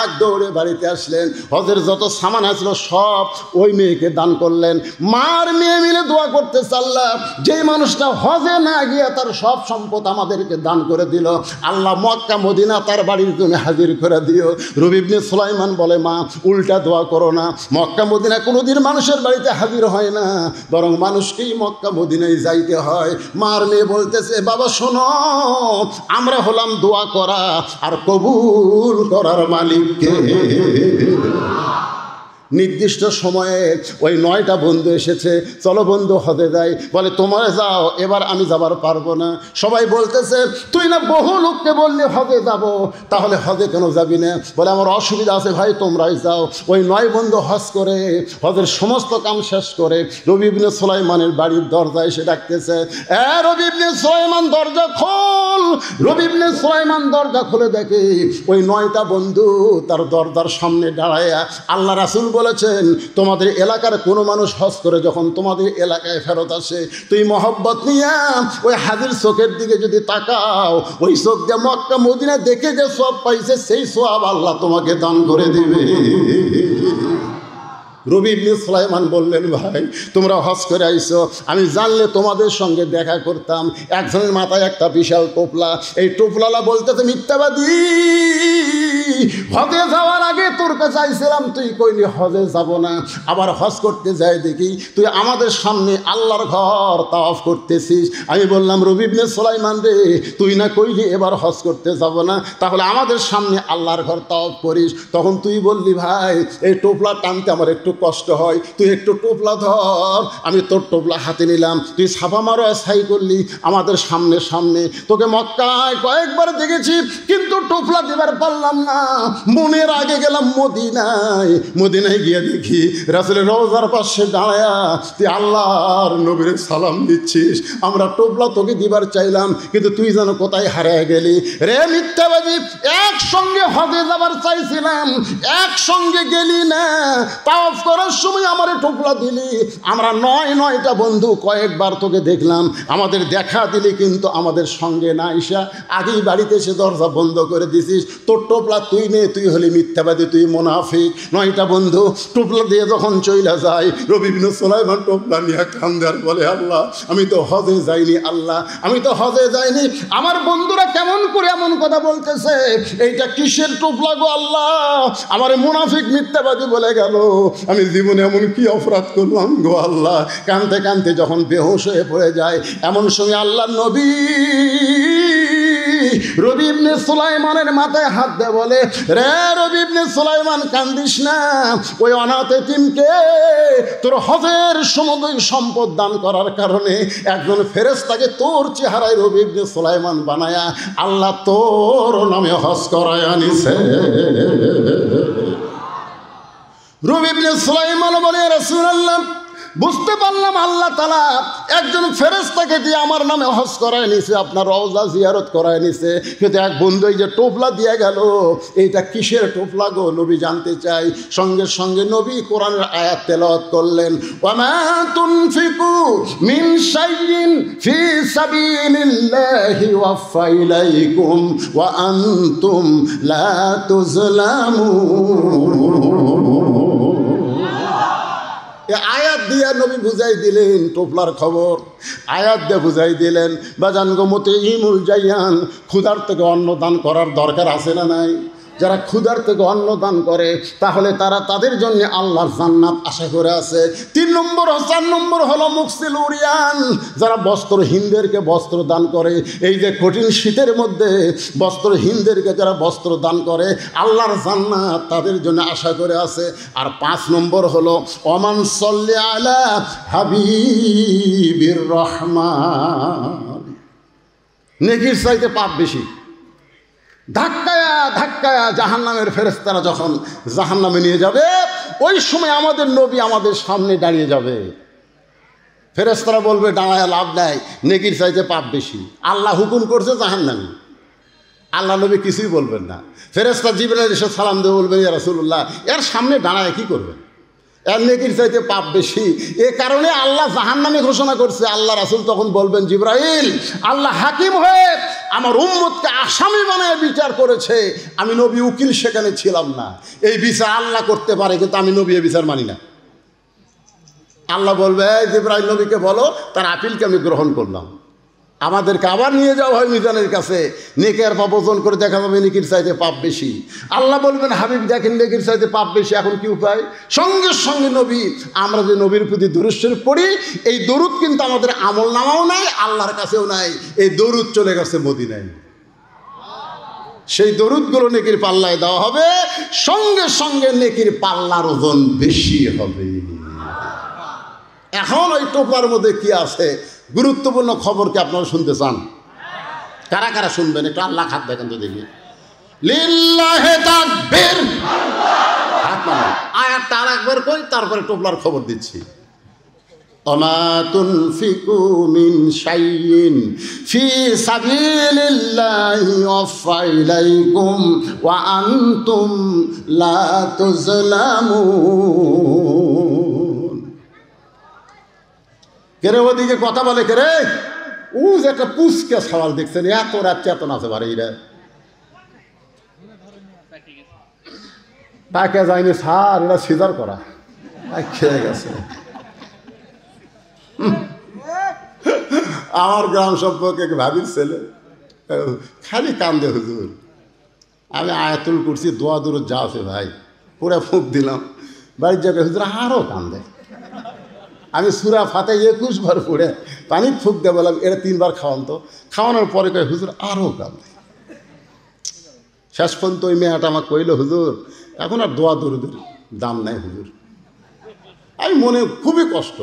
এক দৌড়ে বাড়িতে আসলেন, হজের যত সামান আসলো সব ওই মেয়েকে দান করলেন। মার মেয়ে মিলে দোয়া করতে আল্লাহ, যেই মানুষটা হজে না গিয়ে তার সব সম্পদ আমাদেরকে দান করে দিল, আল্লাহ মক্কা মদিনা তার বাড়ির জন্য হাজির করে দিও। রবি ইবনে সুলাইমান বলে, মা উল্টা দোয়া করো না, মক্কা মদিনা কোনোদিন মানুষের বাড়িতে হাজির হয় না, বরং মানুষকেই মক্কা মদিনায় যাইতে হয়। মার মেয়ে বলতেছে, বাবা শোনো, আমরা হলাম দোয়া করা আর কবুল করার মালিককে। নির্দিষ্ট সময়ে ওই 9টা বন্ধু এসেছে, চলো বন্ধু হজে যাই। বলে তোমরা যাও, এবার আমি যাবার পারবো না। সবাই বলতেছে, তুই না বহু লোককে বললি হজে যাব, তাহলে হজে কেন যাবি না? বলে আমার অসুবিধা আছে ভাই, তোমরাই যাও। ওই 9 বন্ধু হজ করে হজের সমস্ত কাম শেষ করে রবি ইবনে সুলাইমানের বাড়ির দরজা এসে ডাকতেছে, রবি ইবনে সুলাইমান দরজা খোল। রবি ইবনে সুলাইমান দরজা খুলে দেখে ওই 9টা বন্ধু তার দরজার সামনে দাঁড়ায়। আল্লাহ রাসূল বলেছেন, তোমাদের এলাকার কোনো মানুষ হজ করে যখন তোমাদের এলাকায় ফেরত আসে, তুই মহব্বত নিয়ে ওই হাজির চোখের দিকে যদি তাকাও, ওই চোখ দিয়ে মক্কা মদিনা দেখে যে সওয়াব পাইছে, সেই সওয়াব আল্লাহ তোমাকে দান করে দিবে। রবি ইবনে সুলাইমান বললেন, ভাই তোমরা হজ করে আইছো, আমি জানলে তোমাদের সঙ্গে দেখা করতাম। একজনের মাথায় একটা বিশাল টোপলা, এই টোপলালা বলতেছে, মিথ্যাবাদী, হজে যাওয়ার আগে তোর কাছে চাইছিলাম, তুই কইলি হজে যাব না। আবার হজ করতে যাই দেখি তুই আমাদের সামনে আল্লাহর ঘর তাওয়াফ করতেছিস। আমি বললাম, রবি ইবনে সুলাইমান রে, তুই না কইলি এবার হজ করতে যাব না, তাহলে আমাদের সামনে আল্লাহর ঘর তাওয়াফ করিস। তখন তুই বললি, ভাই এই টোপলা টানতে আমার একটু কষ্ট হয়, তুই একটু টোপলা ধর। আমি তোর টোপলা হাতে নিলাম, তুই ছাপা মারো ছাই করলি আমাদের সামনে সামনে। তোকে মক্কায় কয়েকবার দেখেছি, কিন্তু টোপলা দেবার পারলাম না। মনের আগে গেলাম মদিনায়, মদিনায় গিয়ে দেখি রাসূলের রওজার পাশে দাঁড়ায়া তুই আল্লাহর নবীর সালাম দিচ্ছিস। আমরা টোপলা তোকে দিবার চাইলাম, কিন্তু তুই যেন কোথায় হারিয়ে গেলি রে মিথ্যাবাদী। একসঙ্গে হজে যাবার চাইছিলাম, একসঙ্গে গেলি না, তাওয়াফ করার সময় আমারে টোপলা দিলি। আমরা 9টা বন্ধু কয়েকবার তোকে দেখলাম, আমাদের দেখা দিলি, কিন্তু আমাদের সঙ্গে না এসে আগেই বাড়িতে এসে দরজা বন্ধ করে দিছিস। তোর টোপলা তুই নে, তুই হলি মিথ্যাবাদী, তুই মুনাফিক। 9টা বন্ধু টোপলা দিয়ে যখন চইলা যায়, রবি ইবনে সুলাইমান টোপলা নিয়ে কান্দে আর বলে, আল্লাহ আমি তো হজে যাইনি, আল্লাহ আমি তো হজে যাইনি। আমার বন্ধুরা কেমন করে এমন কথা বলতেছে, এইটা কিসের টোপলা গো আল্লাহ? আমার মুনাফিক মিথ্যাবাদী বলে গেল, আমি জীবনে এমন কি অপরাধ করলাম গো আল্লাহ। কাঁদতে কাঁদতে যখন বেহুশ হয়ে পড়ে যায়, এমন সময় আল্লাহর নবী রবি ইবনে সুলাইমানের মাথায় হাত দিয়ে বলে, রে রবি ইবনে সুলাইমান কান্দিস না, ওই অনাথ এতিমকে তোর হজের সমুদয় সম্পদ দান করার কারণে একজন ফেরেশতাকে তোর চেহারায় রবি ইবনে সুলাইমান বানায়া আল্লাহ তোর নামে হজ করায় আনিছে। রবি ইবনে সুলাইমান বলে, রাসূলুল্লাহ বুঝতে পারলাম আল্লাহ তাআলা একজন ফেরেশতাকে দিয়ে আমার নামে হজ করায় নিছে, আপনার রওজা জিয়ারত করায় নিছে, কিন্তু এক বন্ধু এই যে টোপলা দিয়ে গেল, এইটা কিসের টোপলা গো নবী জানতে চাই। সঙ্গে সঙ্গে নবী কোরআনের আয়াত তেলাওয়াত করলেন, ওয়ামা তুনফিকু মিন শাইইন ফি সাবিলিল্লাহি ওয়াফা ইলাইকুম ওয়া আনতুম লা তুজলামুন। আয়াত দিয়ে নবী বুঝাই দিলেন টোপলার খবর, আয়াত দিয়ে বুঝাই দিলেন বাজান গো মতে ইমুল জাইয়ান, ক্ষুধার থেকে অন্ন দান করার দরকার আছে না নাই? যারা ক্ষুধার থেকে অন্ন দান করে তাহলে তারা তাদের জন্য আল্লাহর জান্নাত আশা করে আছে। 4 নম্বর হলো মুকসিল উরিয়ান, যারা বস্ত্রহীনদেরকে বস্ত্র দান করে। এই যে কঠিন শীতের মধ্যে বস্ত্রহীনদেরকে যারা বস্ত্র দান করে, আল্লাহর জান্নাত তাদের জন্য আশা করে আছে। আর 5 নম্বর হলো ওমান সাল্লি আলা হাবিবির রহমান, নেকির চাইতে পাপ বেশি। ধাক্কায়া ধাক্কায়া জাহান্নামের ফেরেশতারা যখন জাহান্নামে নিয়ে যাবে, ওই সময় আমাদের নবী আমাদের সামনে দাঁড়িয়ে যাবে। ফেরেশতারা বলবে, দাঁড়ায় লাভ নাই, নেকির চাইতে পাপ বেশি, আল্লাহ হুকুম করছে জাহান্নামে। আল্লাহ নবী কিছুই বলবেন না। ফেরেশতা জিবরাইল এসে সালাম দিয়ে বলবেন, ইয়া রাসূলুল্লাহ, এর সামনে দাঁড়ায় কি করবেন? এর নেকির চাইতে পাপ বেশি। এ কারণে আল্লাহ জাহান্নামে ঘোষণা করছে। আল্লাহ রাসূল তখন বলবেন, জিবরাইল, আল্লাহ হাকিম হয়ে আমার উম্মতকে আসামি বানায় বিচার করেছে, আমি নবী উকিল সেখানে ছিলাম না। এই বিচার আল্লাহ করতে পারে, কিন্তু আমি নবী এ বিচার মানি না। আল্লাহ বলবে, জিবরাইল নবীকে বলো তার আপিলকে আমি গ্রহণ করলাম। আমাদেরকে আবার নিয়ে যাওয়া হয় মিজানের কাছে, নেকের পাপ ওজন করে দেখা যাবে নেকির চাইতে পাপ বেশি। আল্লাহ বলবেন, হাবিব দেখেন নেকির চাইতে পাপ বেশি, এখন কি উপায়? সঙ্গে সঙ্গে নবী, আমরা যে নবীর প্রতি দুরূদ শরীফ পড়ি, এই দরুদ কিন্তু আমাদের আমল নামাও নাই, আল্লাহর কাছেও নাই। এই দরুদ চলে গেছে মদিনায়, সেই দরুদগুলো নেকির পাল্লায় দেওয়া হবে, সঙ্গে সঙ্গে নেকির পাল্লার ওজন বেশি হবে। এখন ওই টোপলার মধ্যে কি আছে? গুরুত্বপূর্ণ খবর কি আপনারা শুনতে চান? কারা কারা শুনবেন? একটু আল্লাহ হাত দেখেন তো দেখি। লিল্লাহে তাকবীর। আয়াতটা আর একবার কই, তারপরে টোপলার খবর দিচ্ছি। ওমা তুনফিকু মিন শাইইন ফি সাবিলিল্লাহি ওয়াফা ইলাইকুম ওয়া আনতুম লা তুজলামুন। কেরে ওদিকে কথা বলে কেরে? ও যে একটা পুচকে সওয়াল দেখছেন, এত রাত চেতন আছে বারে এরা তাকে যায়নি স্যার, এরা সিজার করা খেয়ে গেছে। আমার গ্রাম সম্পর্কে ভাবির ছেলে খালি কান্দে, হুজুর আমি আয়াতুল কুরসি দোয়া দূর যা আছে ভাই পুরা ফুঁক দিলাম, বাড়ির জায়গায় হুজুর আরও কান্দে। আমি সূরা ফাতিহা 21 বার পড়ে পানি ফুঁক দিয়ে বললাম এটা 3 বার খাওয়ান তো। খাওয়ানোর পরে কয় হুজুর আরও কান্দে। শেষ পর্যন্ত ওই মেয়েটা আমাকে কইল, হুজুর এখন আর দোয়া দরুদের দাম নাই হুজুর। আমি মনে খুবই কষ্ট,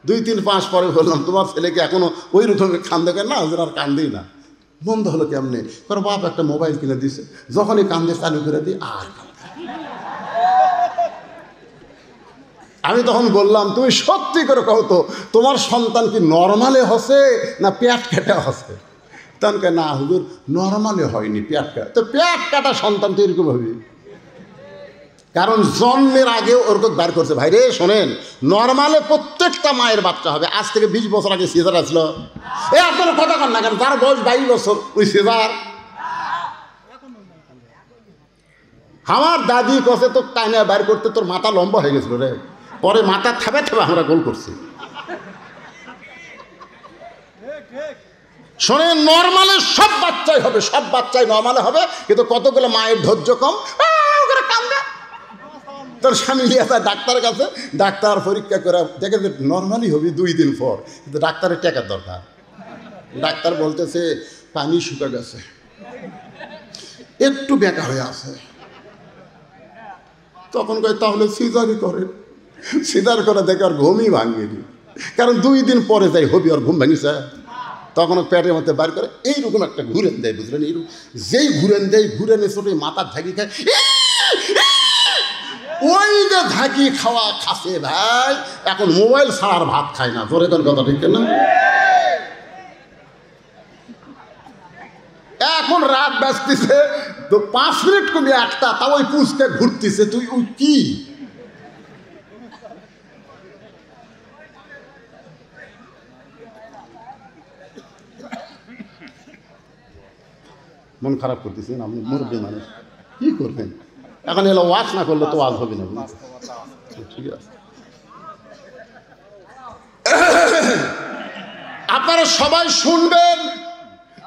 2, 3, 5 পরে বললাম, তোমার ছেলেকে এখনো ওই রকমের কান্দে কেন? না হুজুর আর কান্দেই না। বন্ধ হলো কেমনে? কারণ বাপ একটা মোবাইল কিনে দিছে, যখনই কান্দে চালু করে দিই আর কান্দে। আমি তখন বললাম, তুমি সত্যি করে কও তো তোমার সন্তান কি নর্মালে হসে না পেট কাটা হসে? তখন কে না হুজুর নর্মালে হয়নি, পেট কাটা। তো পেট কাটা সন্তান তো এরকম হবে, কারণ জন্মের আগেও ওরকম বার করছে। ভাই রে শোনেন, নর্মালে প্রত্যেকটা মায়ের বাচ্চা হবে। আজ থেকে 20 বছর আগে সিজার আসলো। এ আপনার কথা কন না কেন? তার বয়স 22 বছর, ওই সিজার। আমার দাদি কষে তো কাইনা বাইর করতে তোর মাথা লম্বা হয়ে গেছিল রে, পরে মাথা থাবে থাবে আমরা গোল করছি। শোনেন, নর্মালে সব বাচ্চাই হবে, সব বাচ্চাই নর্মালে হবে, কিন্তু কতগুলো মায়ের ধৈর্য কম, কান্দে। তোর স্বামী নিয়ে আসা ডাক্তারের কাছে, ডাক্তার পরীক্ষা করে দেখে যে নর্মালি হবি 2 দিন পর, কিন্তু ডাক্তারের টাকার দরকার। ডাক্তার বলতেছে পানি শুকা গেছে, একটু বেকা হয়ে আছে। তখন কয় তাহলে সিজারই করে। সিজার করে দেখে আর ঘুমই ভাঙেনি, কারণ 2 দিন পরে যাই হবি আর ঘুম ভাঙিছে। তখন পেটের মধ্যে বার করে এইরকম একটা ঘুরেন দেয়, বুঝলেন? এইরকম যেই ঘুরেন দেয়, ঘুরেনে ছোট মাথার ঝাঁকি খায়, ওই যে ঝাঁকি খাওয়া খাসে ভাই, এখন মোবাইল ছাড়ার ভাত খায় না। জোরে তোর কথা ঠিক না? এখন রাত বাজতেছে তো 5 মিনিট কমে 1টা, তা ওই পুষকে ঘুরতেছে। তুই ওই কি মন খারাপ করতেছেন আপনি? মুরব্বী মানুষ কি করবেন? এখন এলো ওয়াজ না করলে তো ওয়াজ হবে না। ঠিক আছে, আপনারা সবাই শুনবেন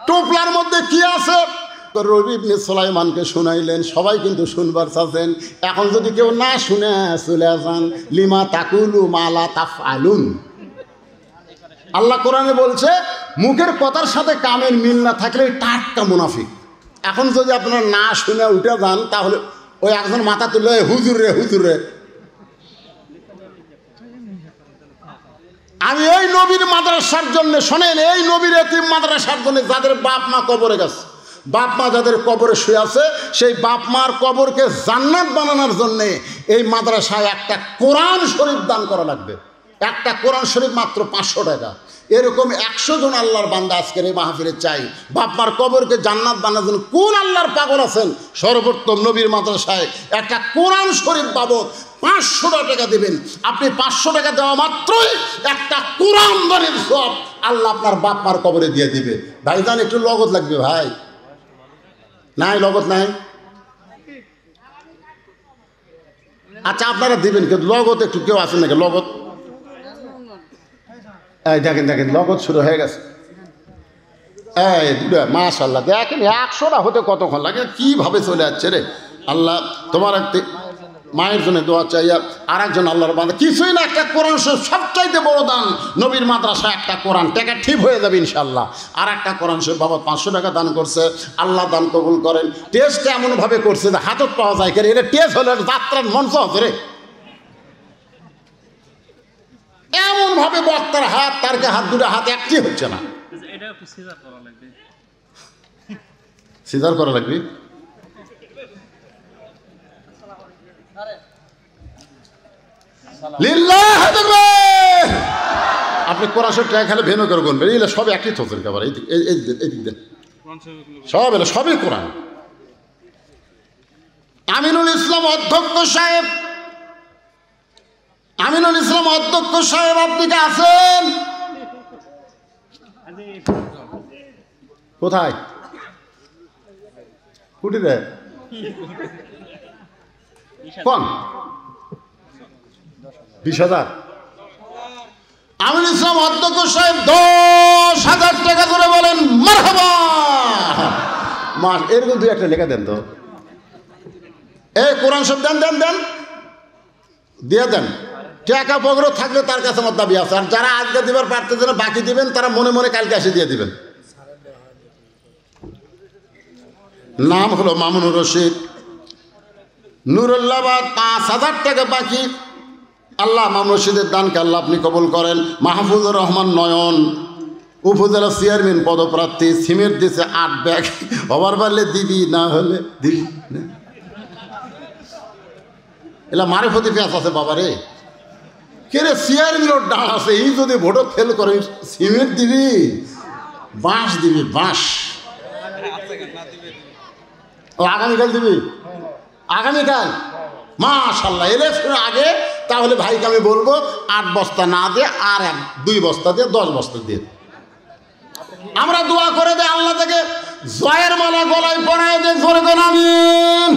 টোপলার মধ্যে কি আছে। তো রবি ইবনে সুলাইমানকে শুনাইলেন, সবাই কিন্তু শুনবার চাচ্ছেন। এখন যদি কেউ না শুনে চলে যান, লিমা তাকুলু মালা তাফআলুন। আল্লাহ কোরআনে বলছে মুখের কথার সাথে কামের মিল না থাকলে টাটকা মুনাফিক। এখন যদি আপনারা না শুনে উঠে যান, তাহলে ওই একজন মাথা তুলে হুজুর রে হুজুর রে। আমি ওই নবীর মাদ্রাসার জন্য, শোনেন, এই নবীর এতিম মাদ্রাসার জন্য যাদের বাপ মা কবরে গেছে, বাপ মা যাদের কবরে শুয়ে আছে, সেই বাপ মার কবরকে জান্নাত বানানোর জন্যে এই মাদ্রাসায় একটা কোরআন শরীফ দান করা লাগবে। একটা কোরআন শরীফ মাত্র 500 টাকা। এরকম 100 জন আল্লাহর বান্দা আজকের এই মাহফিলে চাই। বাপমার কবরকে জান্নাত বানানোর জন্য কোন আল্লাহর পাগল আছেন? সর্বোত্তম নবীর মাদ্রাসায় একটা কোরআন শরীফ বাবদ 500 টাকা দেবেন। আপনি 500 টাকা দেওয়া মাত্রই একটা কোরআন দানের সওয়াব আল্লাহ আপনার বাপমার কবরে দিয়ে দিবে। ভাইজান একটু লগত লাগবে ভাই, নাই লগত নাই? আচ্ছা আপনারা দিবেন, কিন্তু লগত একটু কেউ আছেন নাকি লগত? এই দেখেন দেখেন লগত শুরু হয়ে গেছে। এই দুটা মাশাআল্লাহ, দেখেন 100টা হতে কতক্ষণ লাগে, কিভাবে চলে যাচ্ছে রে। আল্লাহ তোমার মায়ের জন্য দোয়া চাইয়া আর একজন আল্লাহর বান্দা, কিছুই না, একটা কোরআন শরীফ সবচাইতে বড় দান। নবীর মাদ্রাসায় একটা কোরআন, টাকা ঠিক হয়ে যাবে ইনশাল্লাহ। আর একটা কোরআন শরীফ বাবা 500 টাকা দান করছে, আল্লাহ দান কবুল করেন। টেস্ট এমনভাবে করছে যে হাতত পাওয়া যায়, কেন এটা টেস্ট হলে যাত্রার মঞ্চ হচ্ছে রে। এমনভাবে বক্তার হাত, তারকে হাত, দুটো হাত একটি হচ্ছে না। সিজার করা লাগবে। আপনি কোরআন শরীফ টাকা খেলে ভেনু করে গুনবেন, এগুলো সব একই থোকেন খাবার। এই দিক দেন, সব এলো সবই কোরআন। আমিনুল ইসলাম অধ্যক্ষ সাহেব, আমিনুল ইসলাম অধ্যক্ষ সাহেব আপনি কি আছেন? কোথায় কুটি রে কোন 20,000? আমিনুল ইসলাম অধ্যক্ষ সাহেব 10,000 টাকা ধরে বলেন মারহাবা। মাস এরকম 2-1টা লেখা দেন তো। এই কোরআন সব দেন দেন দেন দিয়ে দেন। টাকা পগর থাকলে তার কাছে আমার দাবি আছে। আর যারা আজকে দিবার পারতেছে না, বাকি দিবেন, তারা মনে মনে কালকে এসে দিয়ে দিবেন। নাম হলো মামুনুর রশিদ, নুরুল্লাহবাদ, 5,000 টাকা বাকি। আল্লাহ মামুন রশিদের দানকে আল্লাহ আপনি কবুল করেন। মাহফুজুর রহমান নয়ন, উপজেলা চেয়ারম্যান পদপ্রার্থী, সিমেন্ট দিছে 8 ব্যাগ। হবার পারলে দিবি, না হলে দিবি। এলা মারিফতি পেঁয়াজ আছে বাবারে, কে রে চেয়ারম্যানের ডান আছে, এই যদি ভোটও ফেল করে সিমেন্ট দিবি, বাঁশ দিবি, বাঁশ। ও আগামীকাল দিবি, আগামীকাল মাশাআল্লাহ। ইলেকশনের আগে তাহলে ভাইকে আমি বলবো 8 বস্তা না দিয়ে আর 2 বস্তা দিয়ে 10 বস্তা দিয়ে আমরা দোয়া করে দেয় আল্লাহ থেকে জয়ের মালা গলায় পরায় দেয়। জোরে কোন আমিন।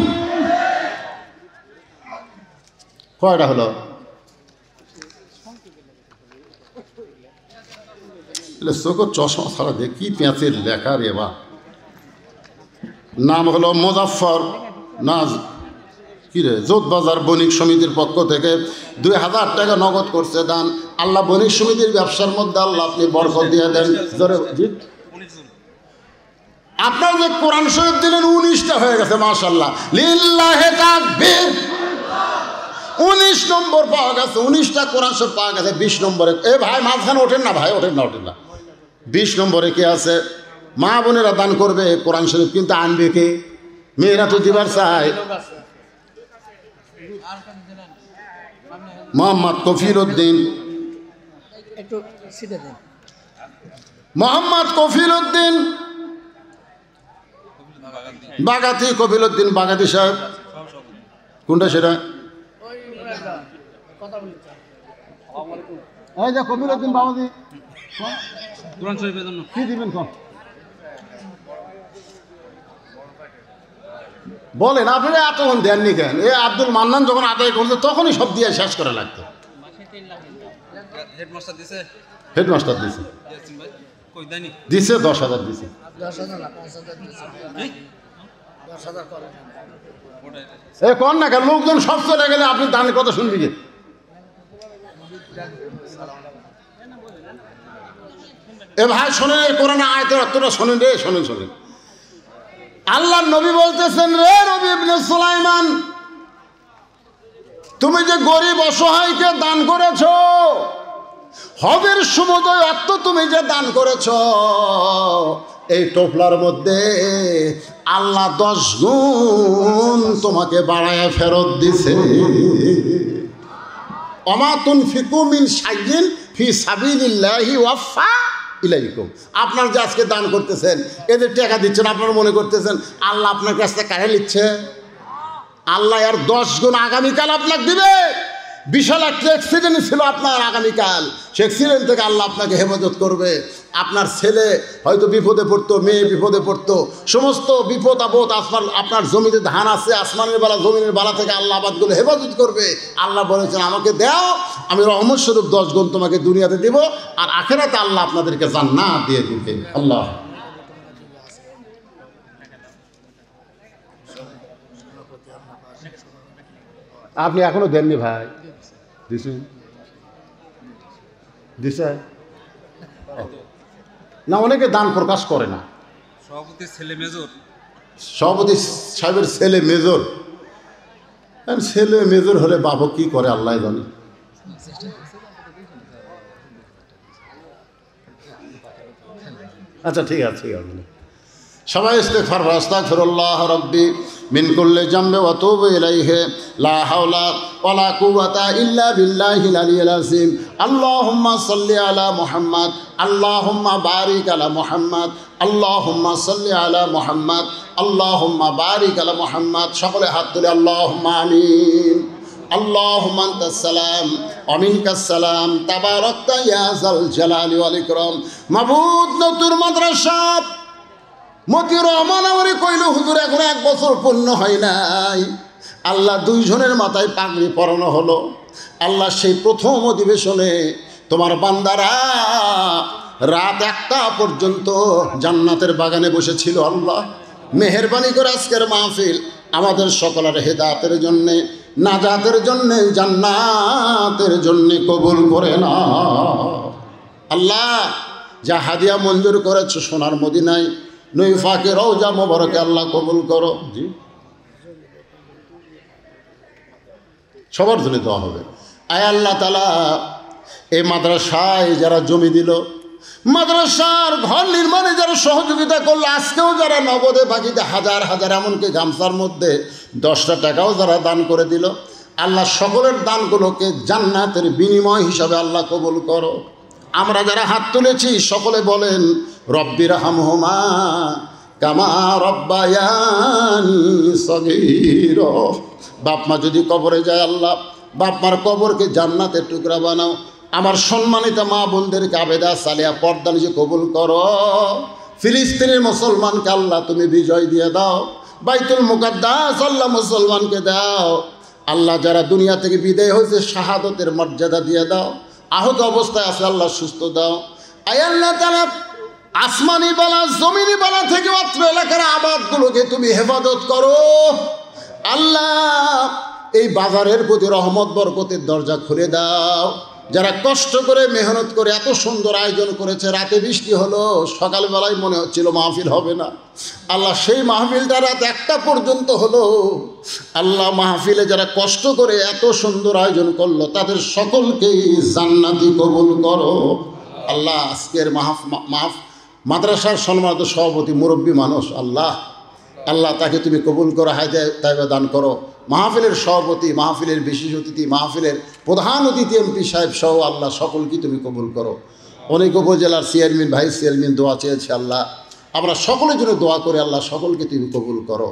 কয়টা হলো? চোখের চশমা ছাড়া দিয়ে কি পেঁচের লেখা রে বা। নাম হলো মোজাফফর নাজ, কি রে, জোতবাজার বণিক সমিতির পক্ষ থেকে 2,000 টাকা নগদ করছে দান। আল্লাহ বণিক সমিতির ব্যবসার মধ্যে আল্লাহ আপনি বরকত দিয়ে দেন। আপনার যে কোরআন শরীফ দিলেন 19টা হয়ে গেছে মাশাআল্লাহ, লিল্লাহে তাকবীর। 19 নম্বর পাওয়া গেছে, 19টা কোরআন শরীফ পাওয়া গেছে। 20 নম্বরে এ ভাই মাঝখানে ওঠেন না ভাই, ওঠেন না, ওঠেন না। 20 নম্বরে কে আছে? মা বোনেরা দান করবে কোরআন শরীফ, কিন্তু আনবে কে? মেয়েরা তো দিবার চায়। মোহাম্মদ কফিল উদ্দিন, মোহাম্মদ কফিল উদ্দিন বাগাতি, কফিল উদ্দিন বাগাতি সাহেব। কোনটা সেটা? এই যে কফিল উদ্দিন বাবাজি, কি দিবেন কম বলেন। আপনারা এতক্ষণ দেননি কেন? এ আব্দুল মান্নান যখন আদায় করছে তখনই সব দিয়ে শেষ করা লাগতো। হেডমাস্টার দিছে 10,000 দিছে। এ কন না কেন? লোকজন সব চলে গেলে আপনি দানের কথা শুনবি কি? এ ভাই শোনেন, এই কোরআনে আয়াতের অর্থটা শোনেন রে, শোনেন শোনেন। আল্লাহ নবী বলতেছেন, রে নবী ইবনে সুলাইমান, তুমি যে গরিব অসহায়কে দান করেছ, হজের সমুদয় অর্থ তুমি যে দান করেছ, এই টোপলার মধ্যে আল্লাহ 10 গুণ তোমাকে বাড়ায় ফেরত দিছে। ওমা তুনফিকু মিন শাইইন ফি সাবিলিল্লাহি ওয়াফা ইলাইকুম। আপনার যে আজকে দান করতেছেন, এদের টাকা দিচ্ছেন, আপনারা মনে করতেছেন আল্লাহ আপনার কাছ থেকে কাড়ে নিচ্ছে? আল্লাহ আর 10 গুণ আগামীকাল আপনাকে দিবে। বিশাল একটা অ্যাক্সিডেন্ট ছিল আপনার আগামীকাল, সে অ্যাক্সিডেন্ট থেকে আল্লাহ আপনাকে হেফাজত করবে। আপনার ছেলে হয়তো বিপদে পড়তো, মেয়ে বিপদে পড়তো, সমস্ত বিপদ আপদ আপনার জমিতে ধান আছে, আসমানের বেলা জমিনের বেলা থেকে আল্লাহ আবাদগুলো হেফাজত করবে। আল্লাহ বলেছেন আমাকে দাও, আমি রহমত স্বরূপ 10 গুণ তোমাকে দুনিয়াতে দিব, আর আখেরাতে আল্লাহ আপনাদেরকে জান্নাত দিয়ে দিবেন। আল্লাহ আপনি এখনো দেননি ভাই? দিছে না, অনেকে দান প্রকাশ করে না। সভাপতি সাহেবের ছেলে মেজর, ছেলে মেজর হলে বাবা কি করে আল্লাহ জানে। আচ্ছা ঠিক আছে, ঠিক আছে, সবাই ইস্তিগফার করুন। আস্তাগফিরুল্লাহ রাব্বি মিন কুল্লি জামবি ওয়া তুবু ইলাইহি লা হাওলা ওয়ালা কুওয়াতা ইল্লা বিল্লাহিল আলিয়্যিল আযীম। আল্লাহুম্মা সাল্লি আলা মুহাম্মাদ, আল্লাহুম্মা বারিক আলা মুহাম্মাদ, আল্লাহুম্মা সাল্লি আলা মুহাম্মাদ, আল্লাহুম্মা বারিক আলা মুহাম্মাদ। সকলে হাত তুলে আল্লাহুম্মা আমিন। আল্লাহুম্মা আনতাস সালাম ওয়া মিনকাস সালাম, তাবারাকতা ইয়া যাল জালালি ওয়াল ইকরাম। মাবুদ নতুন মাদ্রাসা মতিউর রহমান আমারে কইল, হুজুর এখন 1 বছর পূর্ণ হয় নাই। আল্লাহ 2 জনের মাথায় পাগড়ি পরানো হলো। আল্লাহ সেই প্রথম অধিবেশনে তোমার বান্দারা রাত 1টা পর্যন্ত জান্নাতের বাগানে বসেছিল। আল্লাহ মেহেরবানি করে আজকের মাহফিল আমাদের সকলের হেদায়েতের জন্যে, নাজাতের জন্যে, জান্নাতের জন্যে কবুল করে না। আল্লাহ যা হাদিয়া মঞ্জুর করেছো সোনার মদিনায় নই ফাঁকে রওজা মোবারকে আল্লাহ কবুল করো। জি, সবার জন্য দেওয়া হবে। আয় আল্লাহ তাআলা এই মাদ্রাসায় যারা জমি দিল, মাদ্রাসার ঘর নির্মাণে যারা সহযোগিতা করলো, আজকেও যারা নগদে বাকিতে হাজার হাজার, এমনকি গামছার মধ্যে 10টা টাকাও যারা দান করে দিল, আল্লাহ সকলের দানগুলোকে জান্নাতের বিনিময় হিসাবে আল্লাহ কবুল করো। আমরা যারা হাত তুলেছি সকলে বলেন রব্বির হামহুমা কামা রব্বায়ানি সগীরা। বাপ মা যদি কবরে যায়, আল্লাহ বাপ মার কবরকে জান্নাতের টুকরা বানাও। আমার সম্মানিত মা বোনদেরকে আবেদা সালিয়া পর্দা নিজে কবুল করো। ফিলিস্তিনের মুসলমানকে আল্লাহ তুমি বিজয় দিয়ে দাও। বাইতুল মুকাদ্দাস আল্লাহ মুসলমানকে দাও। আল্লাহ যারা দুনিয়া থেকে বিদায় হয়েছে শাহাদতের মর্যাদা দিয়ে দাও। আহত অবস্থায় আছে আল্লাহ সুস্থ দাও। আয় আল্লাহ তাআলা আসমানি বালা জমিনি বালা থেকে অত্র এলাকার আবাদগুলোকে তুমি হেফাজত করো। আল্লাহ এই বাজারের প্রতি রহমত বরকতের দরজা খুলে দাও। যারা কষ্ট করে মেহনত করে এত সুন্দর আয়োজন করেছে, রাতে বৃষ্টি হলো, সকালবেলায় মনে হচ্ছিল মাহফিল হবে না। আল্লাহ সেই মাহফিলটা রাত 1টা পর্যন্ত হলো। আল্লাহ মাহফিলে যারা কষ্ট করে এত সুন্দর আয়োজন করলো তাদের সকলকেই জান্নাতি কবুল করো। আল্লাহ আজকের মাদ্রাসার সম্মানিত সভাপতি মুরব্বী মানুষ, আল্লাহ তাকে তুমি কবুল করো, হায়দায়ে তাইবা দান করো। মাহফিলের সভাপতি, মাহফিলের বিশেষ অতিথি, মাহফিলের প্রধান অতিথি এমপি সাহেব সহ আল্লাহ সকলকে তুমি কবুল করো। অনেক উপজেলার চেয়ারম্যান, ভাইস চেয়ারম্যান দোয়া চেয়েছে। আল্লাহ আমরা সকলের জন্য দোয়া করে আল্লাহ সকলকে তুমি কবুল করো।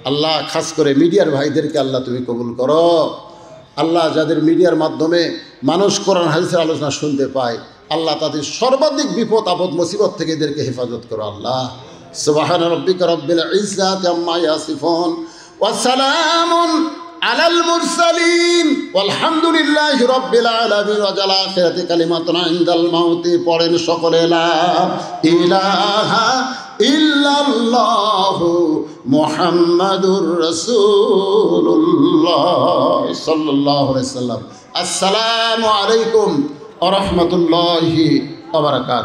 আল্লাহ খাস করে মিডিয়ার ভাইদেরকে আল্লাহ তুমি কবুল করো। আল্লাহ যাদের মিডিয়ার মাধ্যমে মানুষ কোরআন হাদিসের আলোচনা শুনতে পায়, আল্লাহ তাদের সর্বাধিক বিপদ আপদ মুসিবত থেকে এদেরকে হেফাজত করো। আল্লাহ সুবহানা রাব্বিকা রাব্বিল ইজ্জাতি আম্মা ইয়াসিফুন ওয়া সালামুন আলাল মুরসালিন ওয়ালহামদুলিল্লাহি রাব্বিল আলামিন। ওয়া জাল আখিরাতি কালিমাতুন ইনদাল মাউতি। পড়েন সকলে লা ইলাহা ইল্লাল্লাহু মুহাম্মাদুর রাসূলুল্লাহ সাল্লাল্লাহু আলাইহি ওয়াসাল্লাম। আসসালামু আলাইকুম ওয়া রাহমাতুল্লাহি ওয়া বারাকাতুহু।